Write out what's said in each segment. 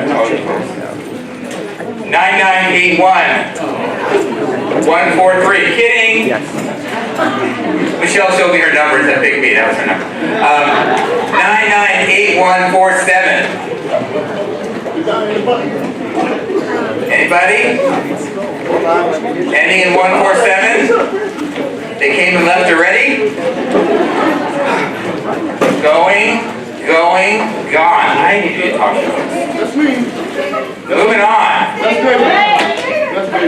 9981 143. Kidding. Yes. Michelle showed me her numbers at Big B. That was her number. 998147. Anybody? Ending in 147? They came and left already? Going, gone. I need you to talk to them. That's me. Moving on. That's me. That's me.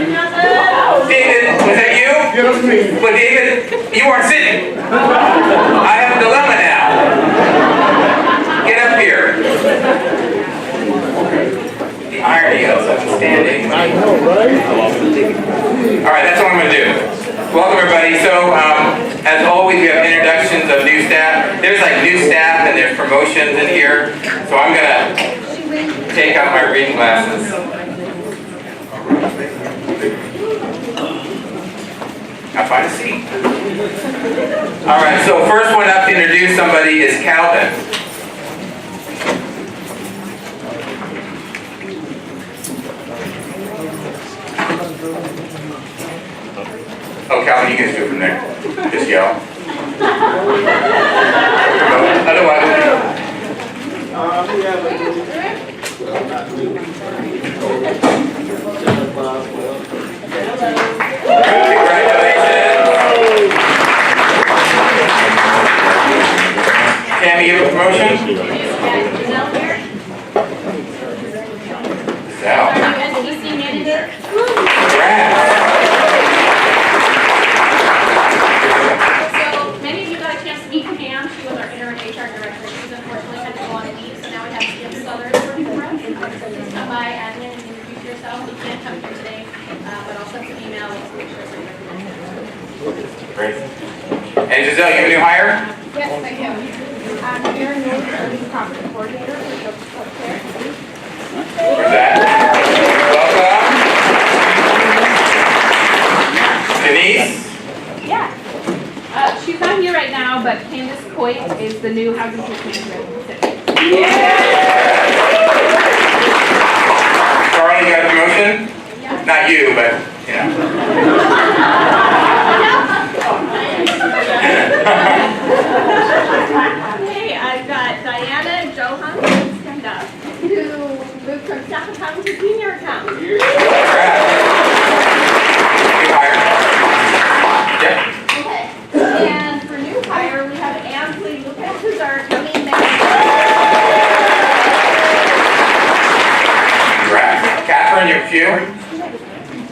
David, was that you? Yeah, that's me. But David, you weren't sitting. I have a dilemma now. Get up here. The irony of such standing. I know, right? Alright, that's what I'm going to do. Welcome everybody. So, as always, we have introductions of new staff. There's like new staff and there's promotions in here. So I'm going to take out my reading glasses. Now find a seat. Alright, so first one up to introduce somebody is Calvin. Oh, Calvin, you can just do it from there. Just yell. Otherwise, congratulations. Tammie, you have a promotion? Sal. Congrats. She was our interim HR director. She's unfortunately had to go on leave, so now we have Jim Southern working for us. Please come by, admin, and introduce yourself. You can't come here today, but I'll send some email to make sure it's Great. And Giselle, you have a new hire? Yes, I do. I'm Kern, new property coordinator for Joan's Care. Where's that? Welcome. Denise? Yeah. She's not here right now, but Candace Coit is the new housing manager in the city. Charlie, you got a promotion? Yeah. Not you, but, you know. Hey, I've got Diana Johan, stand up, who moved from staff account to senior account. New hire? Yep. Okay. And for new hire, we have Ansley Lucas, who's our accounting manager. Congrats. Catherine, you have a few?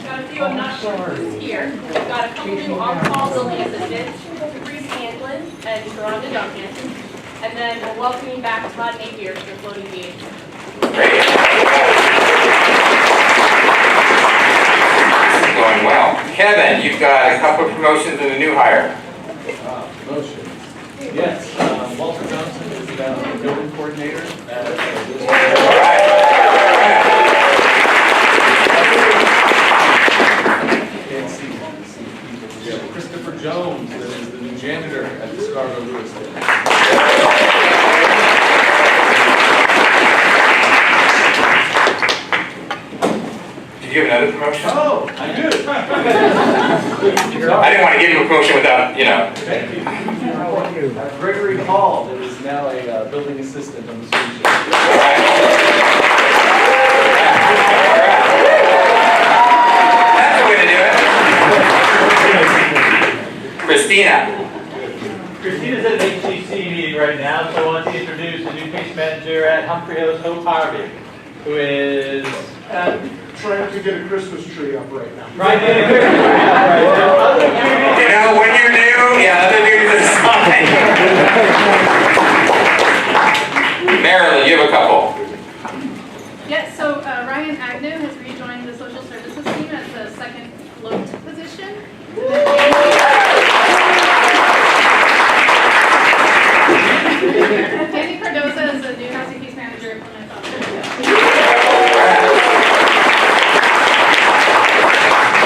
Got a few, I'm not sure who's here. We've got a couple new on-call building assistants, Bruce Anglin and Sharonda Duncan. And then we're welcoming back Todd Napier to the floating gate. Great. This is going well. Kevin, you've got a couple of promotions and a new hire. Promotions. Yes, Walter Thompson is the building coordinator. All right. Can't see people. We have Christopher Jones, that is the new janitor at the Scarborough Lewis. Did you have another promotion? Oh, I do. I didn't want to give you a promotion without, you know. Thank you. Gregory Hall, that is now a building assistant on the school shift. All right. That's the way to do it. Christina. Christina's at an HCC meeting right now, so I want to introduce the new case manager at Humphrey Hills, Hope Harvey, who is Trying to get a Christmas tree up right now. trying to get a Christmas tree up right now. Other duties- You know, when you're new, yeah, other duties aside. Marilyn, you have a couple. Yes, so Ryan Agnew has rejoined the social services team as the second float position. Danny Cardoza is the new housing case manager at Plymouth.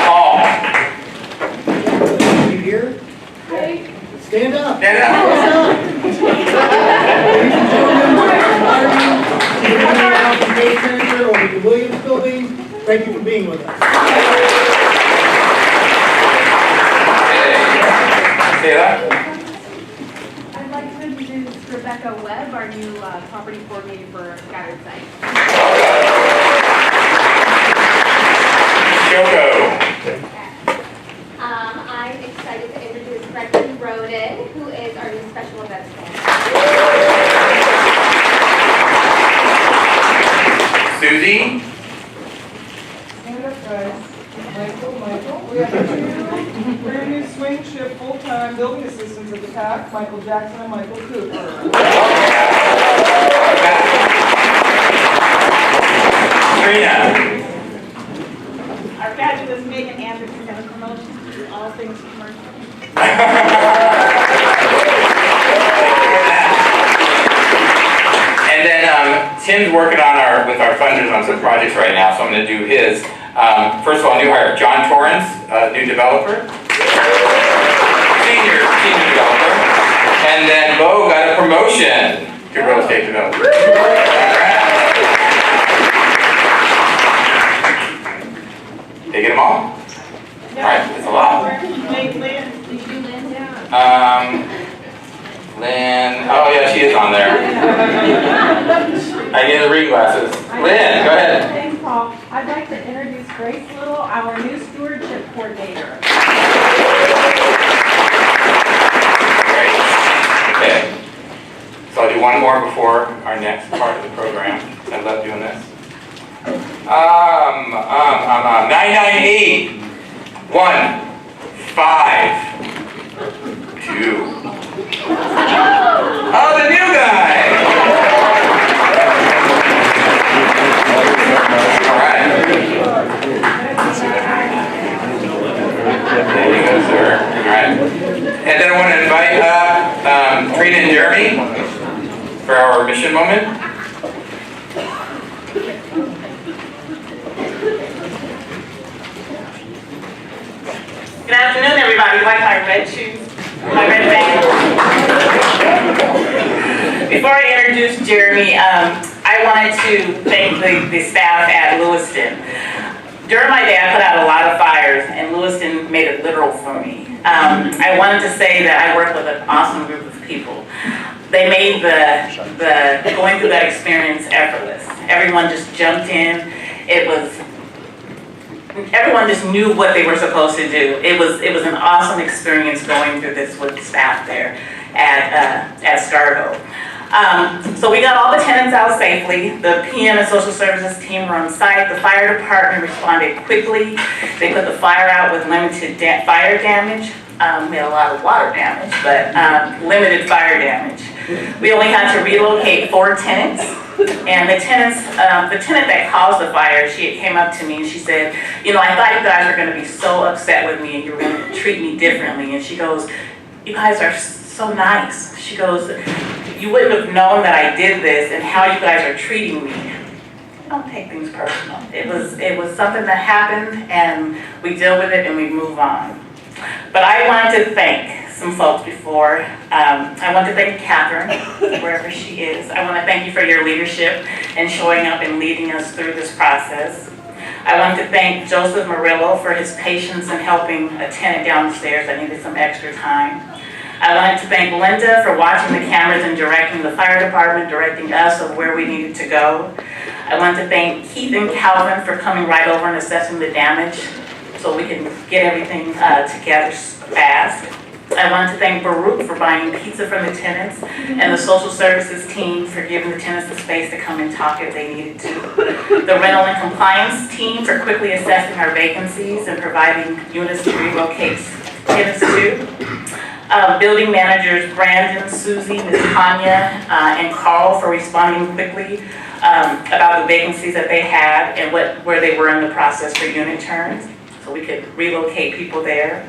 Paul. You here? Hey. Stand up. Stand up. Thank you for being with us. I'd like to introduce Rebecca Webb, our new property coordinator for Scattered Site. Shoko. I'm excited to introduce Gregory Roden, who is our new special events manager. Susie. Stand up, guys. Michael. We have two brand new swing shift full-time building assistants at the TAC, Michael Jackson and Michael Cooper. Trina. Our fabulous Megan Anderson has a promotion to do all things commercial. And then Tim's working on with our funders on some projects right now, so I'm going to do his. First of all, new hire, John Torrance, new developer. Senior developer. And then Bo got a promotion to real estate developer. All right. Did you get them all? All right, that's a lot. Lynn, oh yeah, she is on there. I need the reading glasses. Lynn, go ahead. Thanks, Paul. I'd like to introduce Grace Little, our new stewardship coordinator. Great. Okay. So I'll do one more before our next part of the program. I love doing this. 998 1 5 2. Oh, the new guy! All right. There you go, sir. All right. And then I want to invite up Trina and Jeremy for our mission moment. Good afternoon, everybody. Like my red shoes? My red band? Before I introduce Jeremy, I wanted to thank the staff at Lewiston. During my day, I put out a lot of fires, and Lewiston made it literal for me. I wanted to say that I work with an awesome group of people. They made the going through that experience effortless. Everyone just jumped in. Everyone just knew what they were supposed to do. It was an awesome experience going through this with staff there at Scargo. So we got all the tenants out safely. The PM and social services team were on site. The fire department responded quickly. They put the fire out with limited fire damage. We had a lot of water damage, but limited fire damage. We only had to relocate 4 tenants. And the tenant that caused the fire, she came up to me and she said, you know, I thought you guys were going to be so upset with me and you were going to treat me differently. And she goes, you guys are so nice. She goes, you wouldn't have known that I did this and how you guys are treating me. I don't take things personal. It was something that happened and we deal with it and we move on. But I wanted to thank some folks before. I want to thank Catherine, wherever she is. I want to thank you for your leadership and showing up and leading us through this process. I want to thank Joseph Murillo for his patience in helping a tenant downstairs that needed some extra time. I wanted to thank Linda for watching the cameras and directing the fire department, directing us of where we needed to go. I want to thank Keith and Calvin for coming right over and assessing the damage so we can get everything together fast. I want to thank Baruch for buying pizza from the tenants and the social services team for giving the tenants the space to come and talk if they needed to. The rental and compliance team for quickly assessing our vacancies and providing units to relocate tenants to. Building managers Brandon, Susie, Ms. Tanya, and Carl for responding quickly about the vacancies that they had and where they were in the process for unit turns, so we could relocate people there.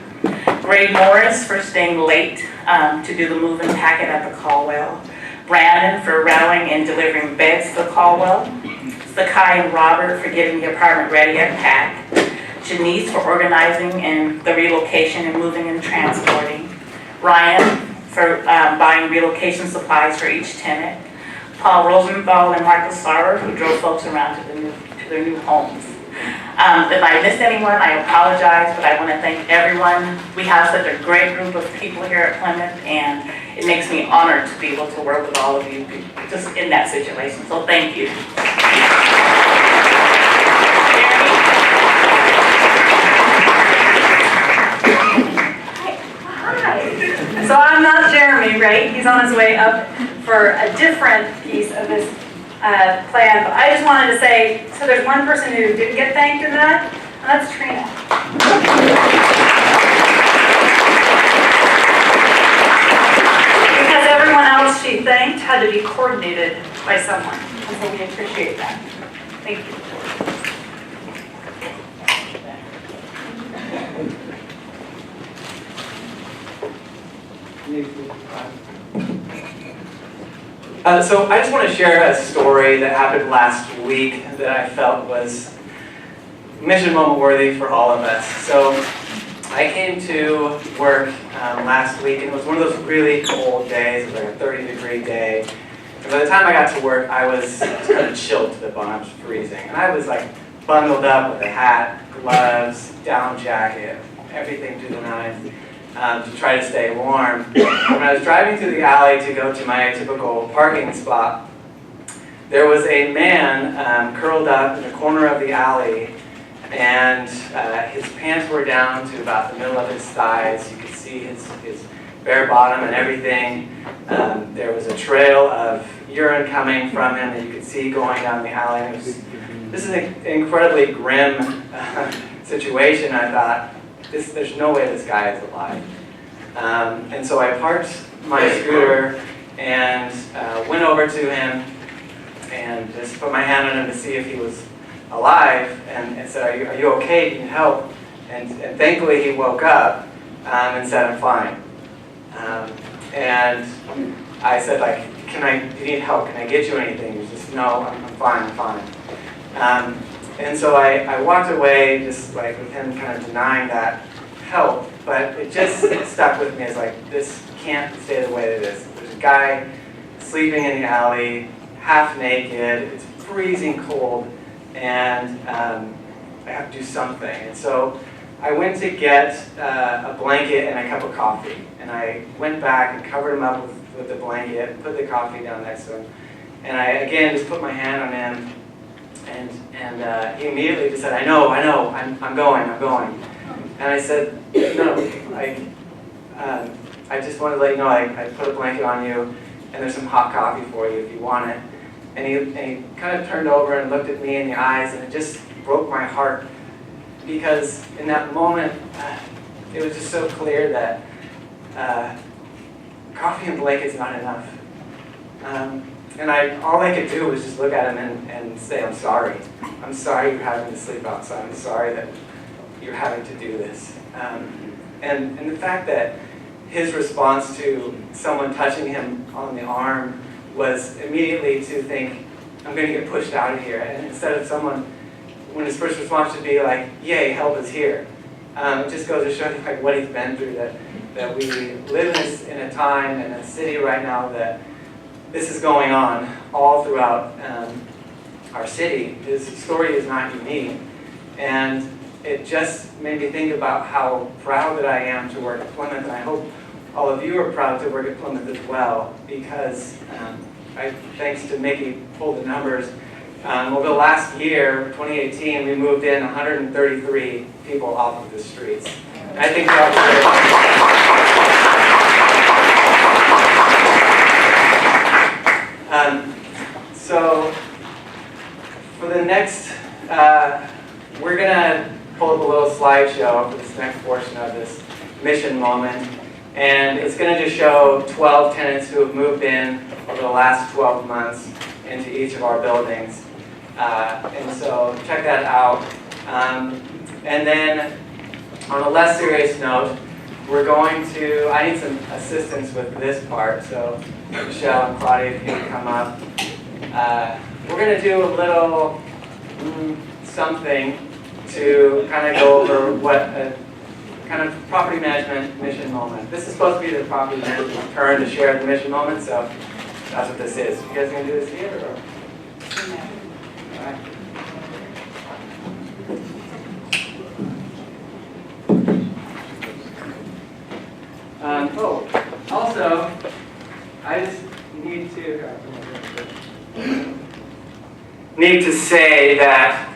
Greg Morris for staying late to do the move-in packet at the Caldwell. Brandon for rallying and delivering beds to the Caldwell. Sakai and Robert for getting the apartment ready at PAC. Janice for organizing and the relocation and moving and transporting. Ryan for buying relocation supplies for each tenant. Paul Rosenthal and Marcus Sauer who drove folks around to their new homes. If I missed anyone, I apologize, but I want to thank everyone. We have such a great group of people here at Plymouth, and it makes me honored to be able to work with all of you just in that situation. So thank you. So I'm not Jeremy, right? He's on his way up for a different piece of this plan. But I just wanted to say, so there's one person who didn't get thanked in that, and that's Trina. Because everyone else she thanked had to be coordinated by someone. And so we appreciate that. Thank you. So I just want to share a story that happened last week that I felt was mission moment worthy for all of us. So I came to work last week, and it was one of those really cold days. It was like a 30-degree day. And by the time I got to work, I was kind of chilled to the bone. I was freezing. And I was like bundled up with a hat, gloves, down jacket, everything to the nines. To try to stay warm. When I was driving through the alley to go to my typical parking spot, there was a man curled up in the corner of the alley, and his pants were down to about the middle of his thighs. You could see his bare bottom and everything. There was a trail of urine coming from him that you could see going down the alley. This is an incredibly grim situation. I thought, there's no way this guy is alive. And so I parked my scooter and went over to him and just put my hand on him to see if he was alive, and said, are you okay? Do you need help? And thankfully he woke up and said, I'm fine. And I said, like, do you need help? Can I get you anything? He was just, no, I'm fine. And so I walked away just like with him kind of denying that help, but it just stuck with me as like, this can't stay the way it is. There's a guy sleeping in the alley, half naked, it's freezing cold, and I have to do something. And so I went to get a blanket and a cup of coffee, and I went back and covered him up with the blanket, put the coffee down next to him, and I again just put my hand on him. And he immediately just said, I know, I'm going. And I said, no, I just wanted to let you know I put a blanket on you, and there's some hot coffee for you if you want it. And he kind of turned over and looked at me in the eyes, and it just broke my heart, because in that moment, it was just so clear that coffee and blanket's not enough. And all I could do was just look at him and say, I'm sorry. I'm sorry you're having to sleep outside. I'm sorry that you're having to do this. And the fact that his response to someone touching him on the arm was immediately to think, I'm going to get pushed out of here. And instead of someone, when his first response should be like, yay, help is here. It just goes to show you like what he's been through, that we live in a time in a city right now that this is going on all throughout our city. His story is not unique. And it just made me think about how proud that I am to work at Plymouth, and I hope all of you are proud to work at Plymouth as well, because thanks to Mickey pulled the numbers, over the last year, 2018, we moved in 133 people off of the streets. And I think that was great. So for the next, we're going to pull up a little slideshow for this next portion of this mission moment. And it's going to just show 12 tenants who have moved in over the last 12 months into each of our buildings. And so check that out. And then on a less serious note, we're going to, I need some assistance with this part. So Michelle and Claudia, if you can come up. We're going to do a little something to kind of go over what a kind of property management mission moment. This is supposed to be the property management turn to share the mission moment, so that's what this is. You guys gonna do this together? Or? All right. Oh, also, I just need to say that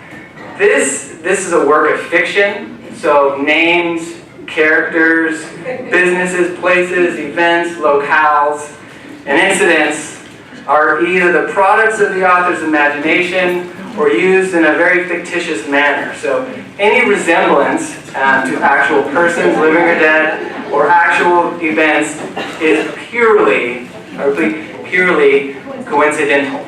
this is a work of fiction, so names, characters, businesses, places, events, locales, and incidents are either the products of the author's imagination or used in a very fictitious manner. So any resemblance to actual persons, living or dead, or actual events is purely coincidental.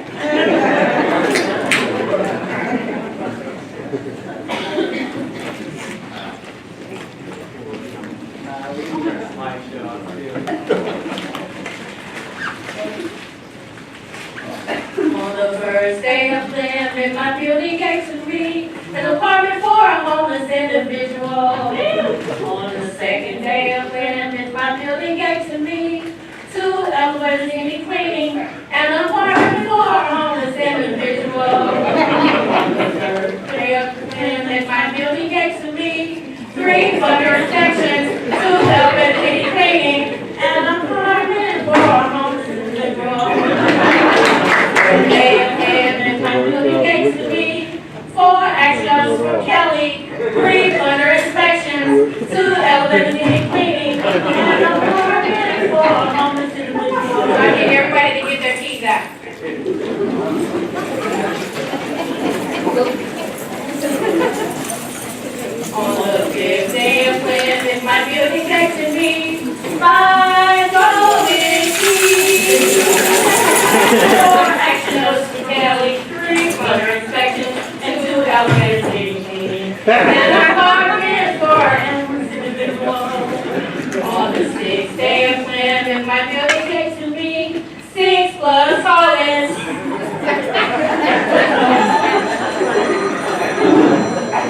On the first day of Plymouth, my building gave to me an apartment for a homeless individual. On the second day of Plymouth, my building gave to me 2 elevators needing cleaning, an apartment for a homeless individual. On the third day of Plymouth, my building gave to me 3 further sections, 2 elevators needing cleaning, an apartment for a homeless individual. My building gave to me 4 extras from Kelly, 3 under inspections, 2 elevators needing cleaning, and an apartment for a homeless individual. I need everybody to get their keys out. On the 5th day of Plymouth, my building gave to me 5 golden keys. 4 extras from Kelly, 3 under inspections, and 2 elevators needing cleaning, and an apartment for a homeless individual. On the 6th day of Plymouth, my building gave to me 6 plus toilets.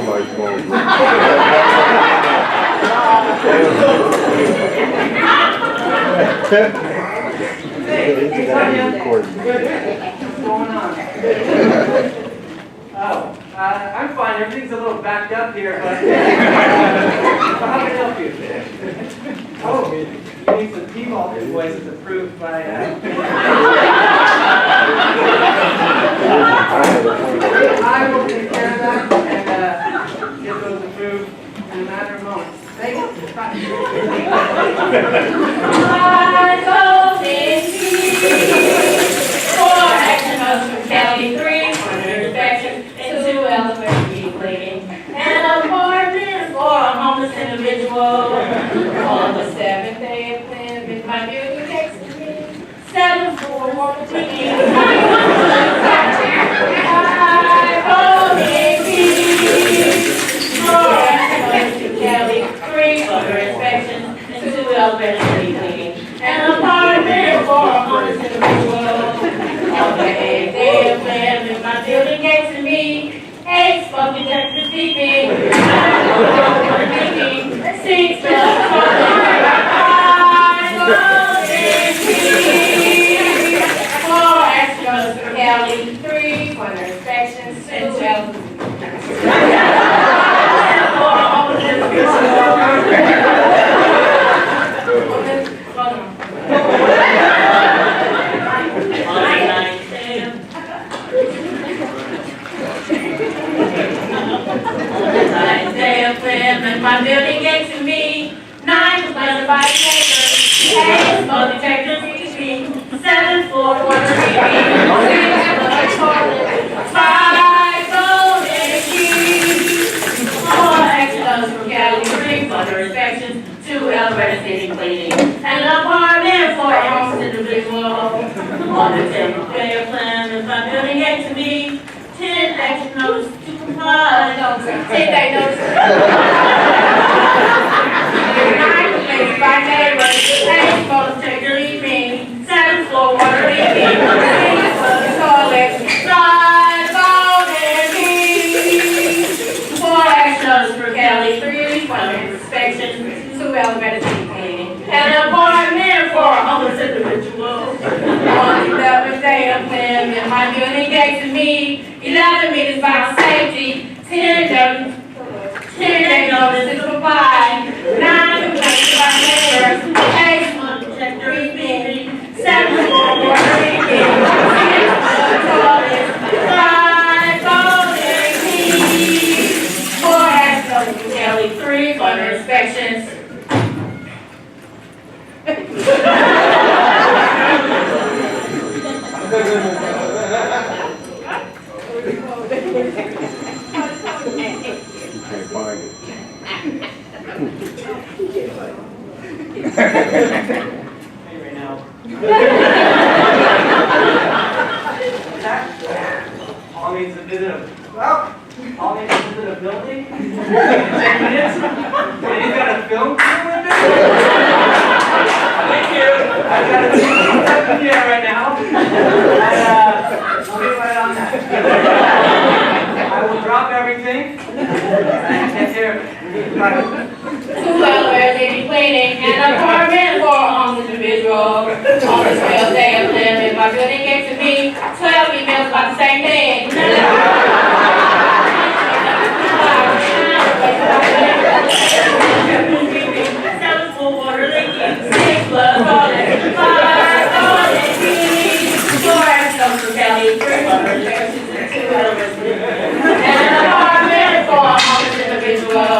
What's going on? Oh, I'm fine. Everything's a little backed up here, but how can I help you? Oh, you need some T-Vault invoices approved by. I will take care of that and get those approved in a matter of moments. Thank you. Four extras from Kelly, 3 under inspections, and 2 elevators needing cleaning, and an apartment for a homeless individual. On the 7th day of Plymouth, my building texted me 7 for water cleaning, 5 golden keys, 4 extras from Kelly, 3 under inspections, and 2 elevators needing cleaning, and an apartment for a homeless individual. On the 8th day of Plymouth, my building gave to me 8 smoking Texas TV, 6 plus 5 golden keys, 4 extras for Kelly, 3 for their inspections, and 2 my building gave to me 9 plus 5 papers, 8 smoke detector TV, 7 for water TV, 6 plus toilet, 5 golden keys, 4 extras from Cali, 3 for inspections, 2 elevators needing cleaning, and an apartment for a homeless individual. On the 10th day of Plymouth, my building gave to me 10 extra notes to comply. Take that notice. 9 places by neighbors, 8 photos take your leaving, 7 floor water leaking, 6 for the toilet, 5 golden keys, 4 extras for Kelly, 3 for inspection, 2 elevators needing cleaning, and an apartment for a homeless individual. On the 11th day of Plymouth, my building gave to me 11 meters by safety, 10 notices for 5, 9 complaints by neighbors, 8 All needs to visit a, well, all needs to visit a building. 10 minutes. And he's got a film crew with him. Thank you. I've got a team up in here right now. And we'll get right on that. I will drop everything and get here. Well, where they be cleaning an apartment for a homeless individual. On this real day of living, my building gave to me 12 emails about the same thing. Six blood falling, 5 falling, 4 stones from Kelly, 3 butters, 2 elements, and an apartment for a homeless individual.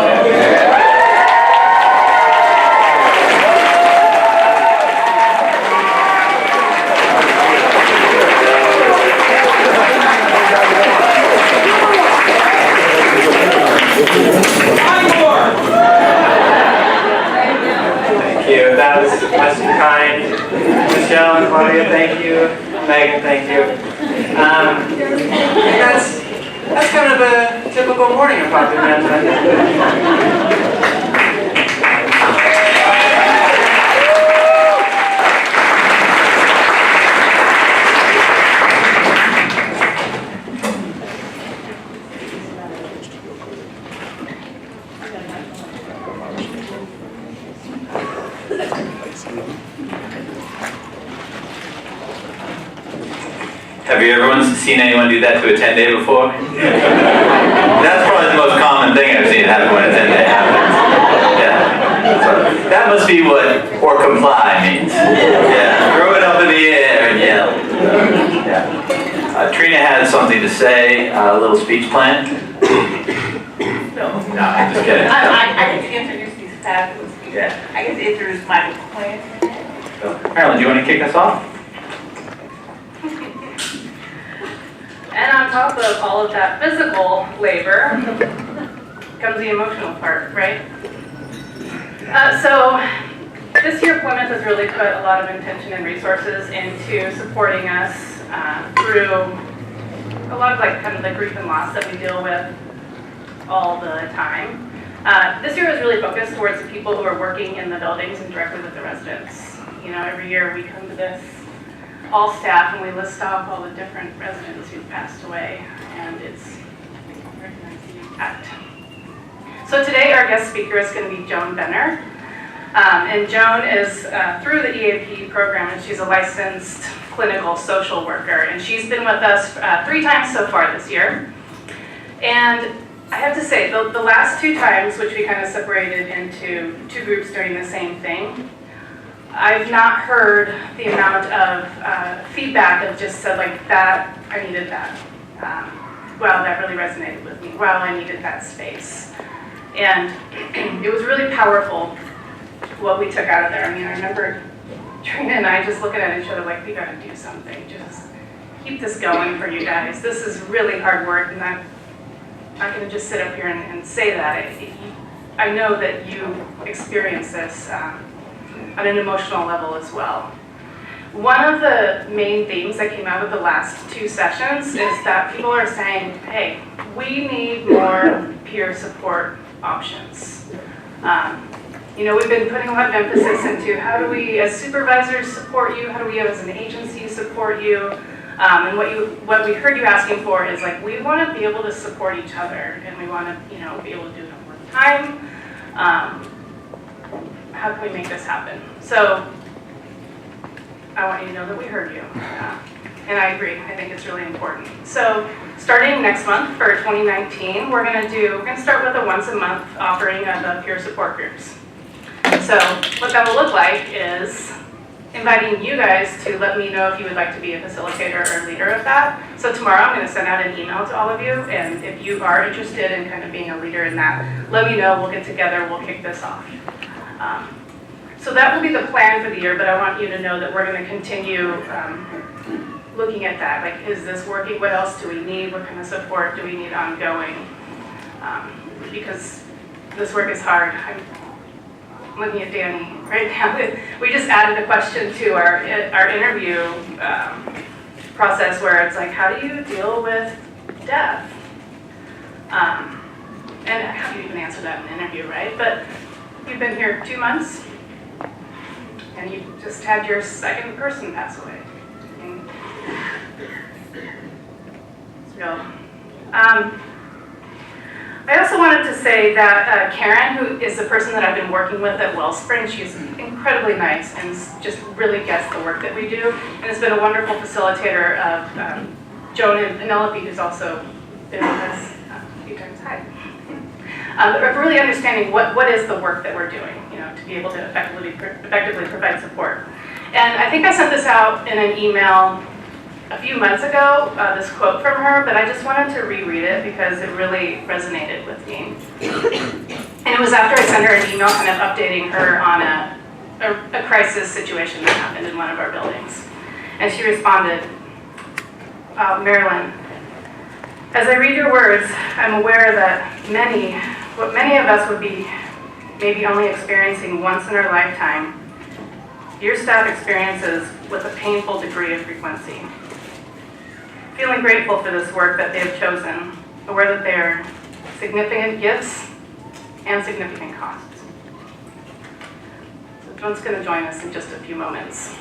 Thank you. That's kind. Michelle and Claudia, thank you. Megan, thank you. That's kind of a typical morning of Property Management. Have you ever seen anyone do that to a 10-day before? That's probably the most common thing I've seen happen when a 10-day happens. Yeah. So that must be what or comply means. Yeah. Throw it up in the air and yell. Yeah. Trina has something to say, a little speech plan. No, I'm just kidding. I get to introduce these fabulous people. Yeah. I get to introduce Michael Quinn. Marilyn, do you want to kick us off? And on top of all of that physical labor comes the emotional part, right? So this year Plymouth has really put a lot of intention and resources into supporting us through a lot of kind of the grief and loss that we deal with all the time. This year was really focused towards the people who are working in the buildings and directly with the residents. You know, every year we come to this all staff and we list off all the different residents who've passed away, and it's recognizing the impact. So today our guest speaker is going to be Joan Benner, and Joan is through the EAP program, and she's a licensed clinical social worker, and she's been with us 3 times so far this year. And I have to say, the last 2 times, which we kind of separated into 2 groups doing the same thing, I've not heard the amount of feedback of just said like that, I needed that. Wow, that really resonated with me. Wow, I needed that space. And it was really powerful what we took out of there. I mean, I remember Trina and I just looking at each other like, we gotta do something. Just keep this going for you guys. This is really hard work, and I'm not gonna just sit up here and say that. I know that you experience this on an emotional level as well. One of the main themes that came out of the last 2 sessions is that people are saying, hey, we need more peer support options. You know, we've been putting a lot of emphasis into how do we as supervisors support you, how do we as an agency support you, and what we heard you asking for is like, we want to be able to support each other, and we want to, you know, be able to do it in one time. How can we make this happen? So I want you to know that we heard you. And I agree, I think it's really important. So starting next month for 2019, we're gonna start with a once a month offering of the peer support groups. So what that will look like is inviting you guys to let me know if you would like to be a facilitator or leader of that. So tomorrow I'm gonna send out an email to all of you, and if you are interested in kind of being a leader in that, let me know, we'll get together, we'll kick this off. So that will be the plan for the year, but I want you to know that we're going to continue looking at that, like, is this working? What else do we need? What kind of support do we need ongoing? Because this work is hard. I'm looking at Danny right now. We just added a question to our interview process where it's like, how do you deal with death? And how do you even answer that in an interview, right? But you've been here 2 months, and you just had your second person pass away. It's real. I also wanted to say that Karen, who is the person that I've been working with at Wellspring, she's incredibly nice and just really gets the work that we do, and has been a wonderful facilitator of Joan and Penelope, who's also been with us a few times. Hi. Really understanding what is the work that we're doing, to be able to effectively provide support. And I think I sent this out in an email a few months ago, this quote from her, but I just wanted to reread it because it really resonated with me. And it was after I sent her an email kind of updating her on a crisis situation that happened in one of our buildings. And she responded, Marilyn, as I read your words, I'm aware that what many of us would be maybe only experiencing once in our lifetime, your staff experiences with a painful degree of frequency. Feeling grateful for this work that they have chosen, aware that they are significant gifts and significant costs. So Joan's going to join us in just a few moments.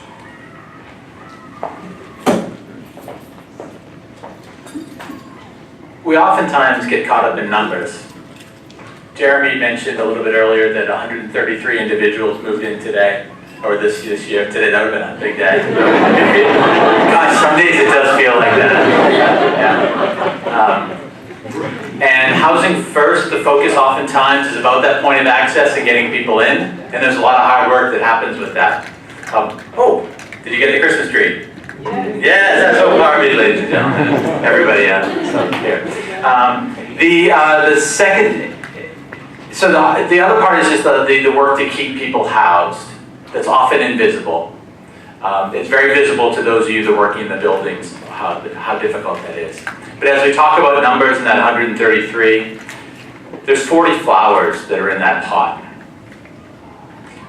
We oftentimes get caught up in numbers. Jeremy mentioned a little bit earlier that 133 individuals moved in today, or this year. Today, that would have been a big day. Gosh, some days it does feel like that. Yeah. And housing first, the focus oftentimes is about that point of access and getting people in, and there's a lot of hard work that happens with that. Oh, did you get the Christmas tree? Yes, that's so Barbie, ladies and gentlemen. Everybody here. The second, so the other part is just the work to keep people housed. That's often invisible. It's very visible to those of you that are working in the buildings, how difficult that is. But as we talk about numbers in that 133, there's 40 flowers that are in that pot.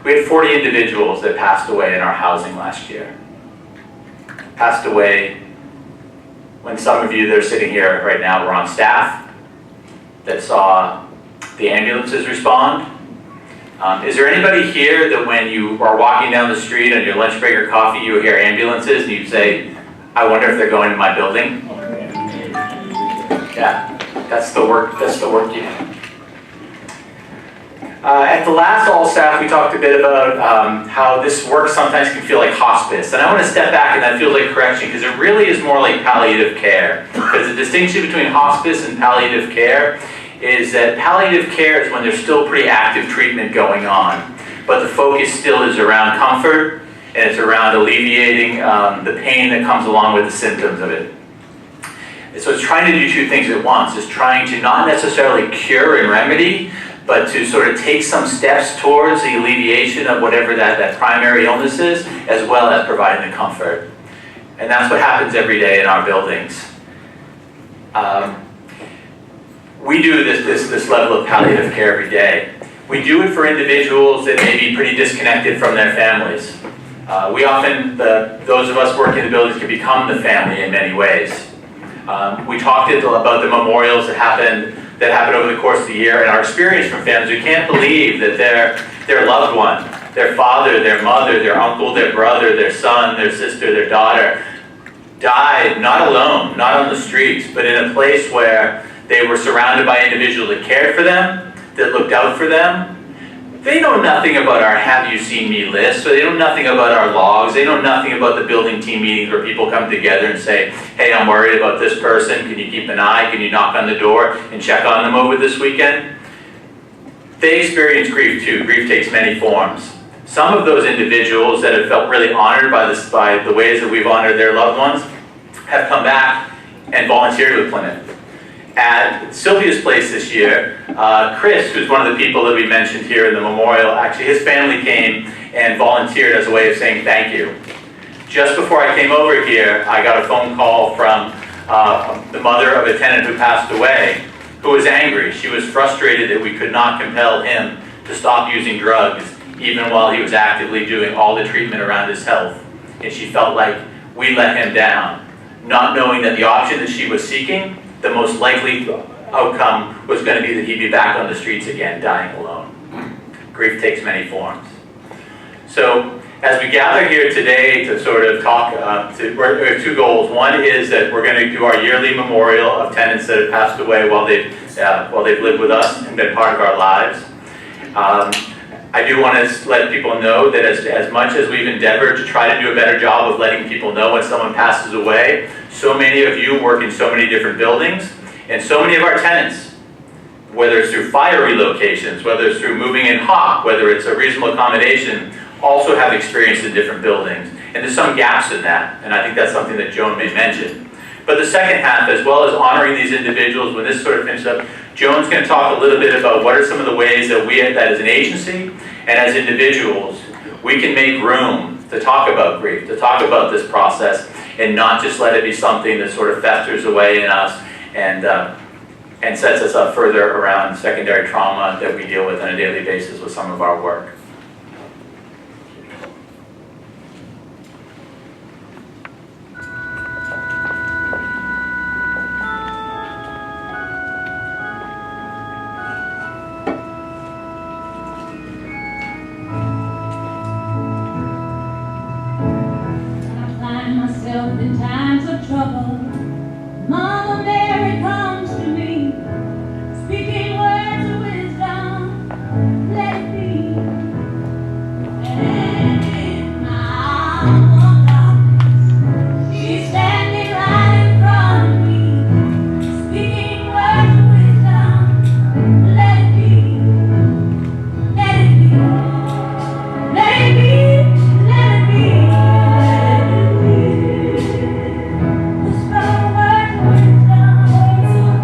We had 40 individuals that passed away in our housing last year. Passed away when some of you that are sitting here right now were on staff that saw the ambulances respond. Is there anybody here that when you are walking down the street on your lunch break or coffee, you hear ambulances and you say, I wonder if they're going to my building? Yeah, that's the work you do. At the last all staff, we talked a bit about how this work sometimes can feel like hospice. And I want to step back, and that feels like correction, because it really is more like palliative care. Because the distinction between hospice and palliative care is that palliative care is when there's still pretty active treatment going on, but the focus still is around comfort, and it's around alleviating the pain that comes along with the symptoms of it. So it's trying to do two things at once. It's trying to not necessarily cure and remedy, but to sort of take some steps towards the alleviation of whatever that primary illness is, as well as providing the comfort. And that's what happens every day in our buildings. We do this level of palliative care every day. We do it for individuals that may be pretty disconnected from their families. We often, those of us working in the buildings, can become the family in many ways. We talked about the memorials that happen over the course of the year, and our experience from families. We can't believe that their loved one, their father, their mother, their uncle, their brother, their son, their sister, their daughter, died not alone, not on the streets, but in a place where they were surrounded by individuals that cared for them, that looked out for them. They know nothing about our have you seen me list, so they know nothing about our logs, they know nothing about the building team meetings where people come together and say, hey, I'm worried about this person, can you keep an eye, can you knock on the door and check on them over this weekend? They experience grief too. Grief takes many forms. Some of those individuals that have felt really honored by the ways that we've honored their loved ones have come back and volunteered with Plymouth. At Sylvia's place this year, Chris, who's one of the people that we mentioned here in the memorial, actually his family came and volunteered as a way of saying thank you. Just before I came over here, I got a phone call from the mother of a tenant who passed away, who was angry. She was frustrated that we could not compel him to stop using drugs, even while he was actively doing all the treatment around his health. And she felt like we let him down, not knowing that the option that she was seeking, the most likely outcome was going to be that he'd be back on the streets again, dying alone. Grief takes many forms. So, as we gather here today to sort of talk, we have two goals. One is that we're going to do our yearly memorial of tenants that have passed away while they've lived with us and been part of our lives. I do want to let people know that as much as we've endeavored to try to do a better job of letting people know when someone passes away, so many of you work in so many different buildings, and so many of our tenants, whether it's through fire relocations, whether it's through moving in hot, whether it's a reasonable accommodation, also have experience in different buildings. And there's some gaps in that, and I think that's something that Joan may mention. But the second half, as well as honoring these individuals, when this sort of finishes up, Joan's going to talk a little bit about what are some of the ways that we, that as an agency and as individuals, we can make room to talk about grief, to talk about this process, and not just let it be something that sort of festers away in us and sets us up further around secondary trauma that we deal with on a daily basis with some of our work. In times of trouble, Mama Mary comes to me, speaking words of wisdom, let it be. And in my hour of darkness, she's standing right in front of me, speaking words of wisdom, let it be, let it be, let it be, let it be. Whisper words of wisdom.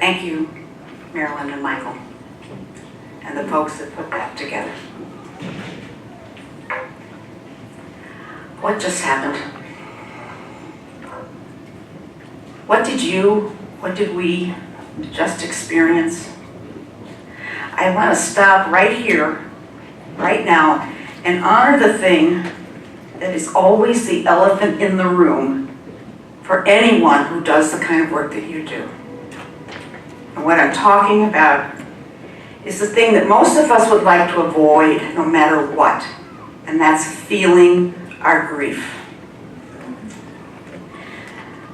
Thank you, Marilyn and Michael, and the folks that put that together. What just happened? What did we just experience? I want to stop right here, right now, and honor the thing that is always the elephant in the room for anyone who does the kind of work that you do. And what I'm talking about is the thing that most of us would like to avoid no matter what, and that's feeling our grief.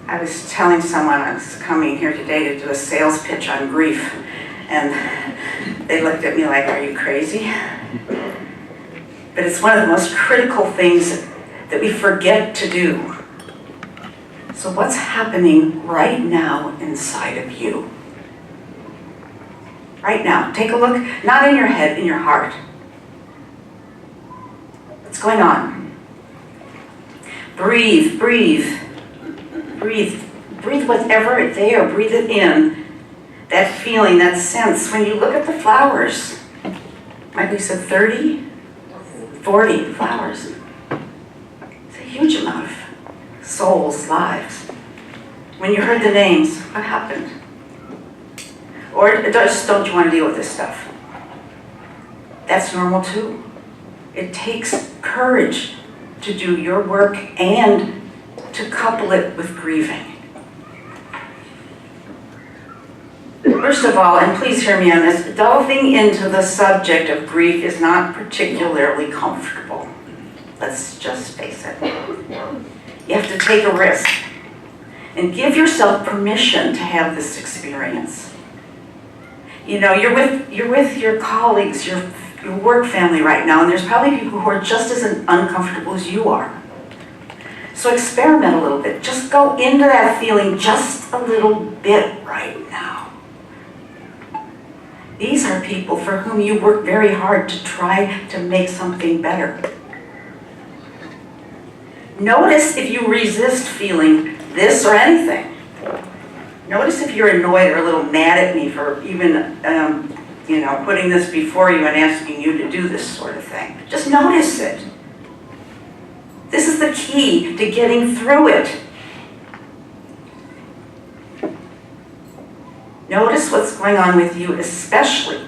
I was telling someone I was coming here today to do a sales pitch on grief, and they looked at me like, are you crazy? But it's one of the most critical things that we forget to do. So what's happening right now inside of you? Right now, take a look, not in your head, in your heart. What's going on? Breathe, breathe, breathe. Breathe whatever is there, breathe it in. That feeling, that sense, when you look at the flowers, Michael said 30, 40 flowers. It's a huge amount of souls, lives. When you heard the names, what happened? Or just don't you want to deal with this stuff? That's normal too. It takes courage to do your work and to couple it with grieving. First of all, and please hear me on this, delving into the subject of grief is not particularly comfortable. Let's just face it. You have to take a risk and give yourself permission to have this experience. You know, you're with your colleagues, your work family right now, and there's probably people who are just as uncomfortable as you are. So experiment a little bit. Just go into that feeling just a little bit right now. These are people for whom you work very hard to try to make something better. Notice if you resist feeling this or anything. Notice if you're annoyed or a little mad at me for even, putting this before you and asking you to do this sort of thing. Just notice it. This is the key to getting through it. Notice what's going on with you, especially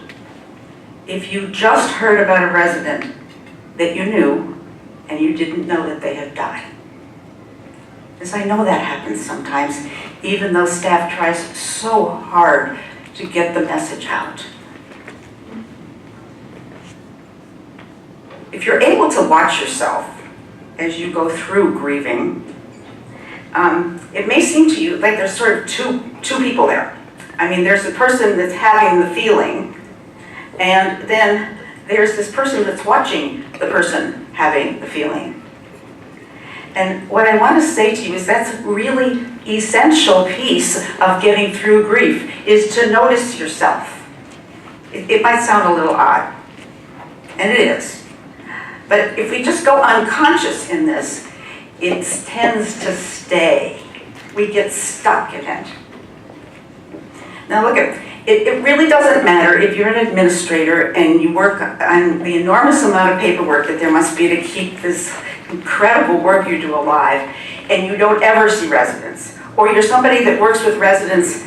if you just heard about a resident that you knew and you didn't know that they had died. Because I know that happens sometimes, even though staff tries so hard to get the message out. If you're able to watch yourself as you go through grieving, it may seem to you like there's sort of two people there. I mean, there's the person that's having the feeling, and then there's this person that's watching the person having the feeling. And what I want to say to you is that's a really essential piece of getting through grief, is to notice yourself. It might sound a little odd, and it is. But if we just go unconscious in this, it tends to stay. We get stuck in it. Now look, it really doesn't matter if you're an administrator and you work on the enormous amount of paperwork that there must be to keep this incredible work you do alive, and you don't ever see residents. Or you're somebody that works with residents,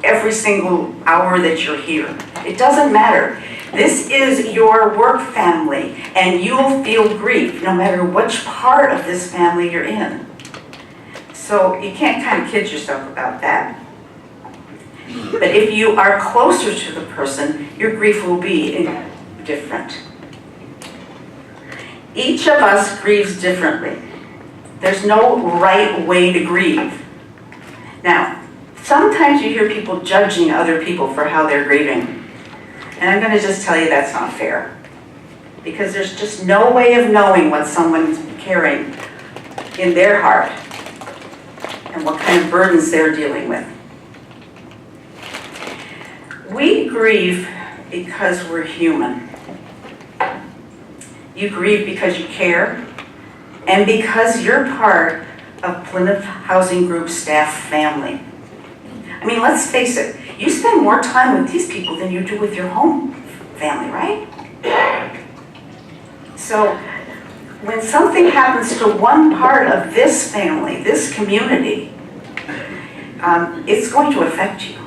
every single hour that you're here. It doesn't matter. This is your work family, and you'll feel grief no matter which part of this family you're in. So you can't kind of kid yourself about that. But if you are closer to the person, your grief will be different. Each of us grieves differently. There's no right way to grieve. Now, sometimes you hear people judging other people for how they're grieving. And I'm going to just tell you that's not fair. Because there's just no way of knowing what someone's carrying in their heart and what kind of burdens they're dealing with. We grieve because we're human. You grieve because you care, and because you're part of Plymouth Housing Group staff family. I mean, let's face it, You spend more time with these people than you do with your home family, right? So when something happens to one part of this family, this community, it's going to affect you,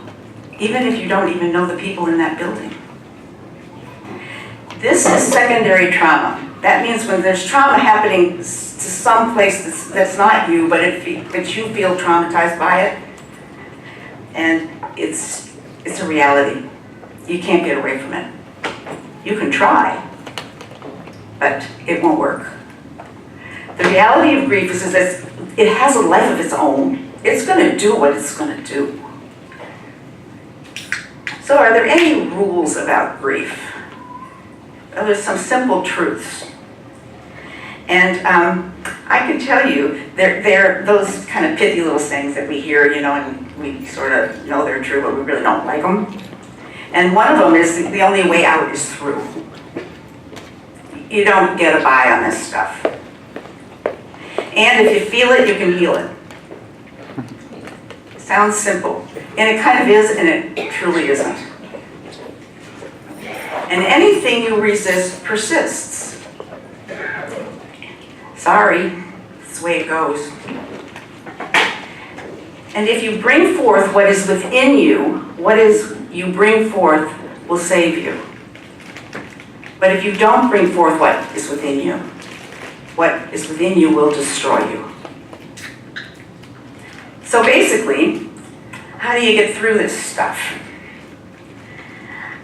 even if you don't even know the people in that building. This is secondary trauma. That means when there's trauma happening to some place that's not you, but you feel traumatized by it, and it's a reality. You can't get away from it. You can try, but it won't work. The reality of grief is that it has a life of its own. It's going to do what it's going to do. So are there any rules about grief? Well, there's some simple truths. And I can tell you, they're those kind of pithy little sayings that we hear, you know, and we sort of know they're true, but we really don't like them. And one of them is the only way out is through. You don't get a buy on this stuff. And if you feel it, you can heal it. Sounds simple. And it kind of is, and it truly isn't. And anything you resist persists. Sorry, that's the way it goes. And if you bring forth what is within you, what is you bring forth will save you. But if you don't bring forth what is within you, what is within you will destroy you. So basically, how do you get through this stuff?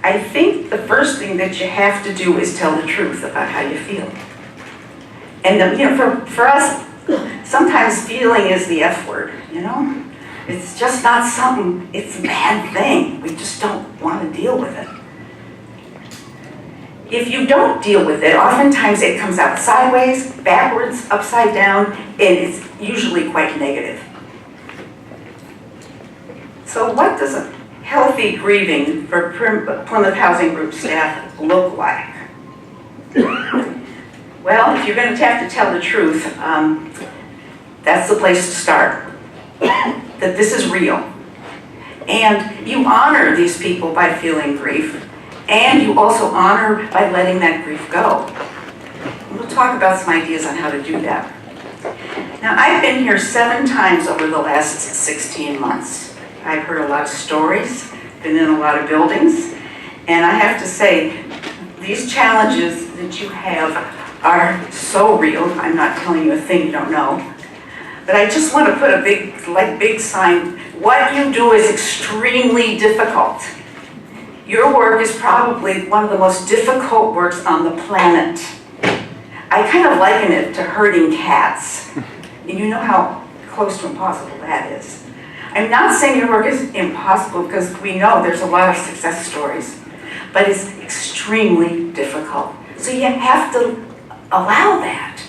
I think the first thing that you have to do is tell the truth about how you feel. And you know, for us, sometimes feeling is the F word, you know? It's just not something, it's a bad thing. We just don't want to deal with it. If you don't deal with it, oftentimes it comes out sideways, backwards, upside down, and it's usually quite negative. So what does a healthy grieving for Plymouth Housing Group staff look like? Well, if you're going to have to tell the truth, that's the place to start. That this is real. And you honor these people by feeling grief, and you also honor by letting that grief go. And we'll talk about some ideas on how to do that. Now, I've been here 7 times over the last 16 months. I've heard a lot of stories, been in a lot of buildings, and I have to say, these challenges that you have are so real. I'm not telling you a thing you don't know. But I just want to put a big sign. What you do is extremely difficult. Your work is probably one of the most difficult works on the planet. I kind of liken it to herding cats. And you know how close to impossible that is. I'm not saying your work is impossible because we know there's a lot of success stories. But it's extremely difficult. So you have to allow that.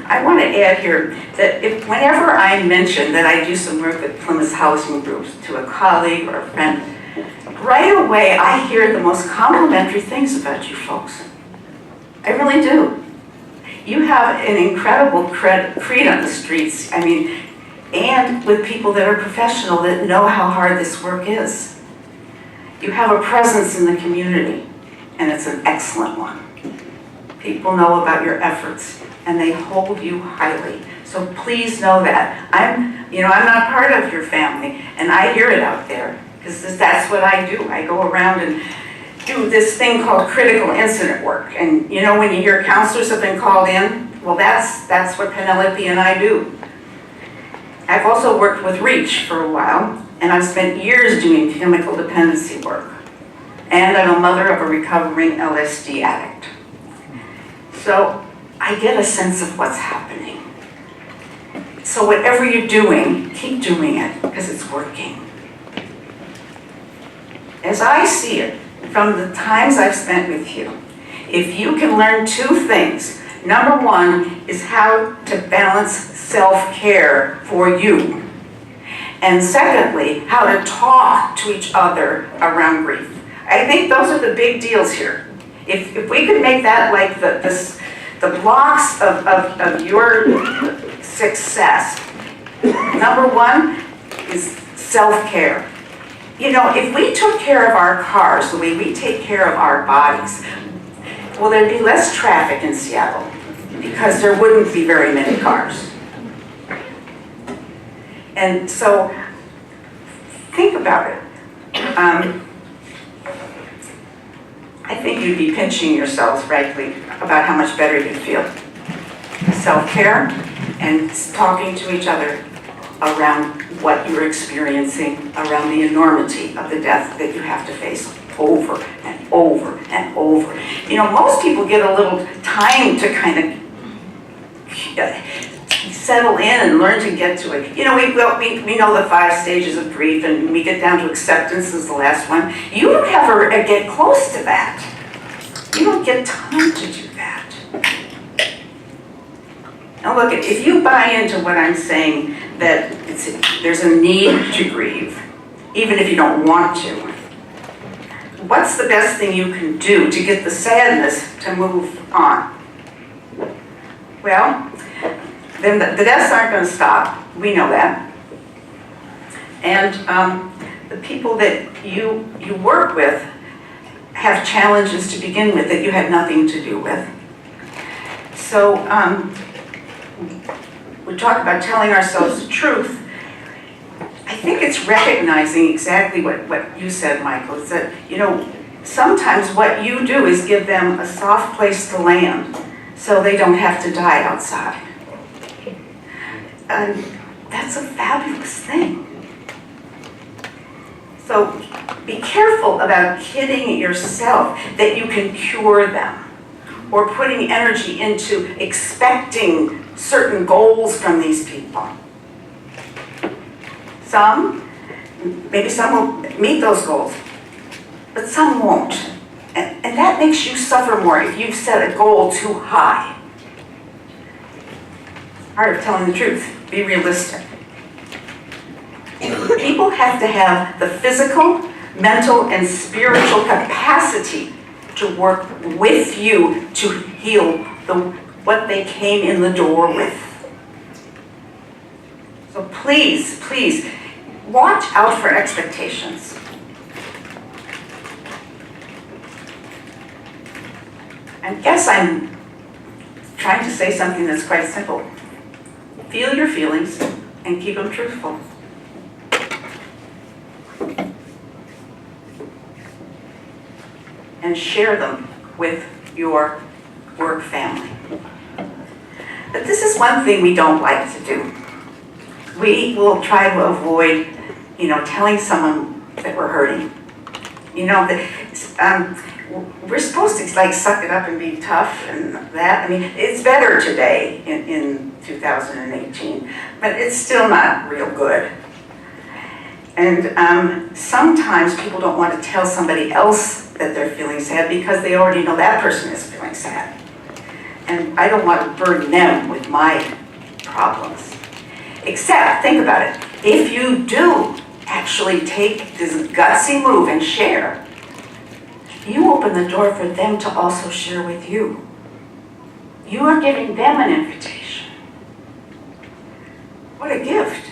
I want to add here that whenever I mention that I do some work with Plymouth Housing Groups to a colleague or a friend, right away I hear the most complimentary things about you folks. I really do. You have an incredible creed on the streets, I mean, and with people that are professional that know how hard this work is. You have a presence in the community, and it's an excellent one. People know about your efforts, and they hold you highly. So please know that. I'm not part of your family, and I hear it out there, because that's what I do. I go around and do this thing called critical incident work. And you know, when you hear counselors have been called in, well, that's what Penelope and I do. I've also worked with REACH for a while, and I've spent years doing chemical dependency work. And I'm a mother of a recovering LSD addict. So I get a sense of what's happening. So whatever you're doing, keep doing it, because it's working. As I see it, from the times I've spent with you, if you can learn 2 things. Number 1 is how to balance self-care for you. And secondly, how to talk to each other around grief. I think those are the big deals here. If we could make that like the blocks of your success. Number 1 is self-care. You know, if we took care of our cars the way we take care of our bodies, well, there'd be less traffic in Seattle because there wouldn't be very many cars. And so, think about it. I think you'd be pinching yourselves, frankly, about how much better you'd feel. Self-care and talking to each other around what you're experiencing, around the enormity of the death that you have to face over and over and over. You know, most people get a little time to kind of settle in and learn to get to it. You know, we know the 5 stages of grief, and we get down to acceptance is the last one. You don't ever get close to that. You don't get time to do that. Now look, if you buy into what I'm saying, that there's a need to grieve, even if you don't want to, what's the best thing you can do to get the sadness to move on? Well, then the deaths aren't going to stop. We know that. And the people that you work with have challenges to begin with that you had nothing to do with. So we talk about telling ourselves the truth. I think it's recognizing exactly what you said, Michael, is that, you know, sometimes what you do is give them a soft place to land so they don't have to die outside. And that's a fabulous thing. So be careful about kidding yourself that you can cure them or putting energy into expecting certain goals from these people. Maybe some will meet those goals, but some won't. And that makes you suffer more if you've set a goal too high. Part of telling the truth, be realistic. People have to have the physical, mental, and spiritual capacity to work with you to heal what they came in the door with. So please, please, watch out for expectations. I guess I'm trying to say something that's quite simple. Feel your feelings and keep them truthful. And share them with your work family. But this is one thing we don't like to do. We will try to avoid, telling someone that we're hurting. We're supposed to suck it up and be tough and that. I mean, it's better today in 2018, but it's still not real good. And sometimes people don't want to tell somebody else that they're feeling sad because they already know that person is feeling sad. And I don't want to burden them with my problems. Except, think about it, if you do actually take this gutsy move and share, you open the door for them to also share with you. You are giving them an invitation. What a gift.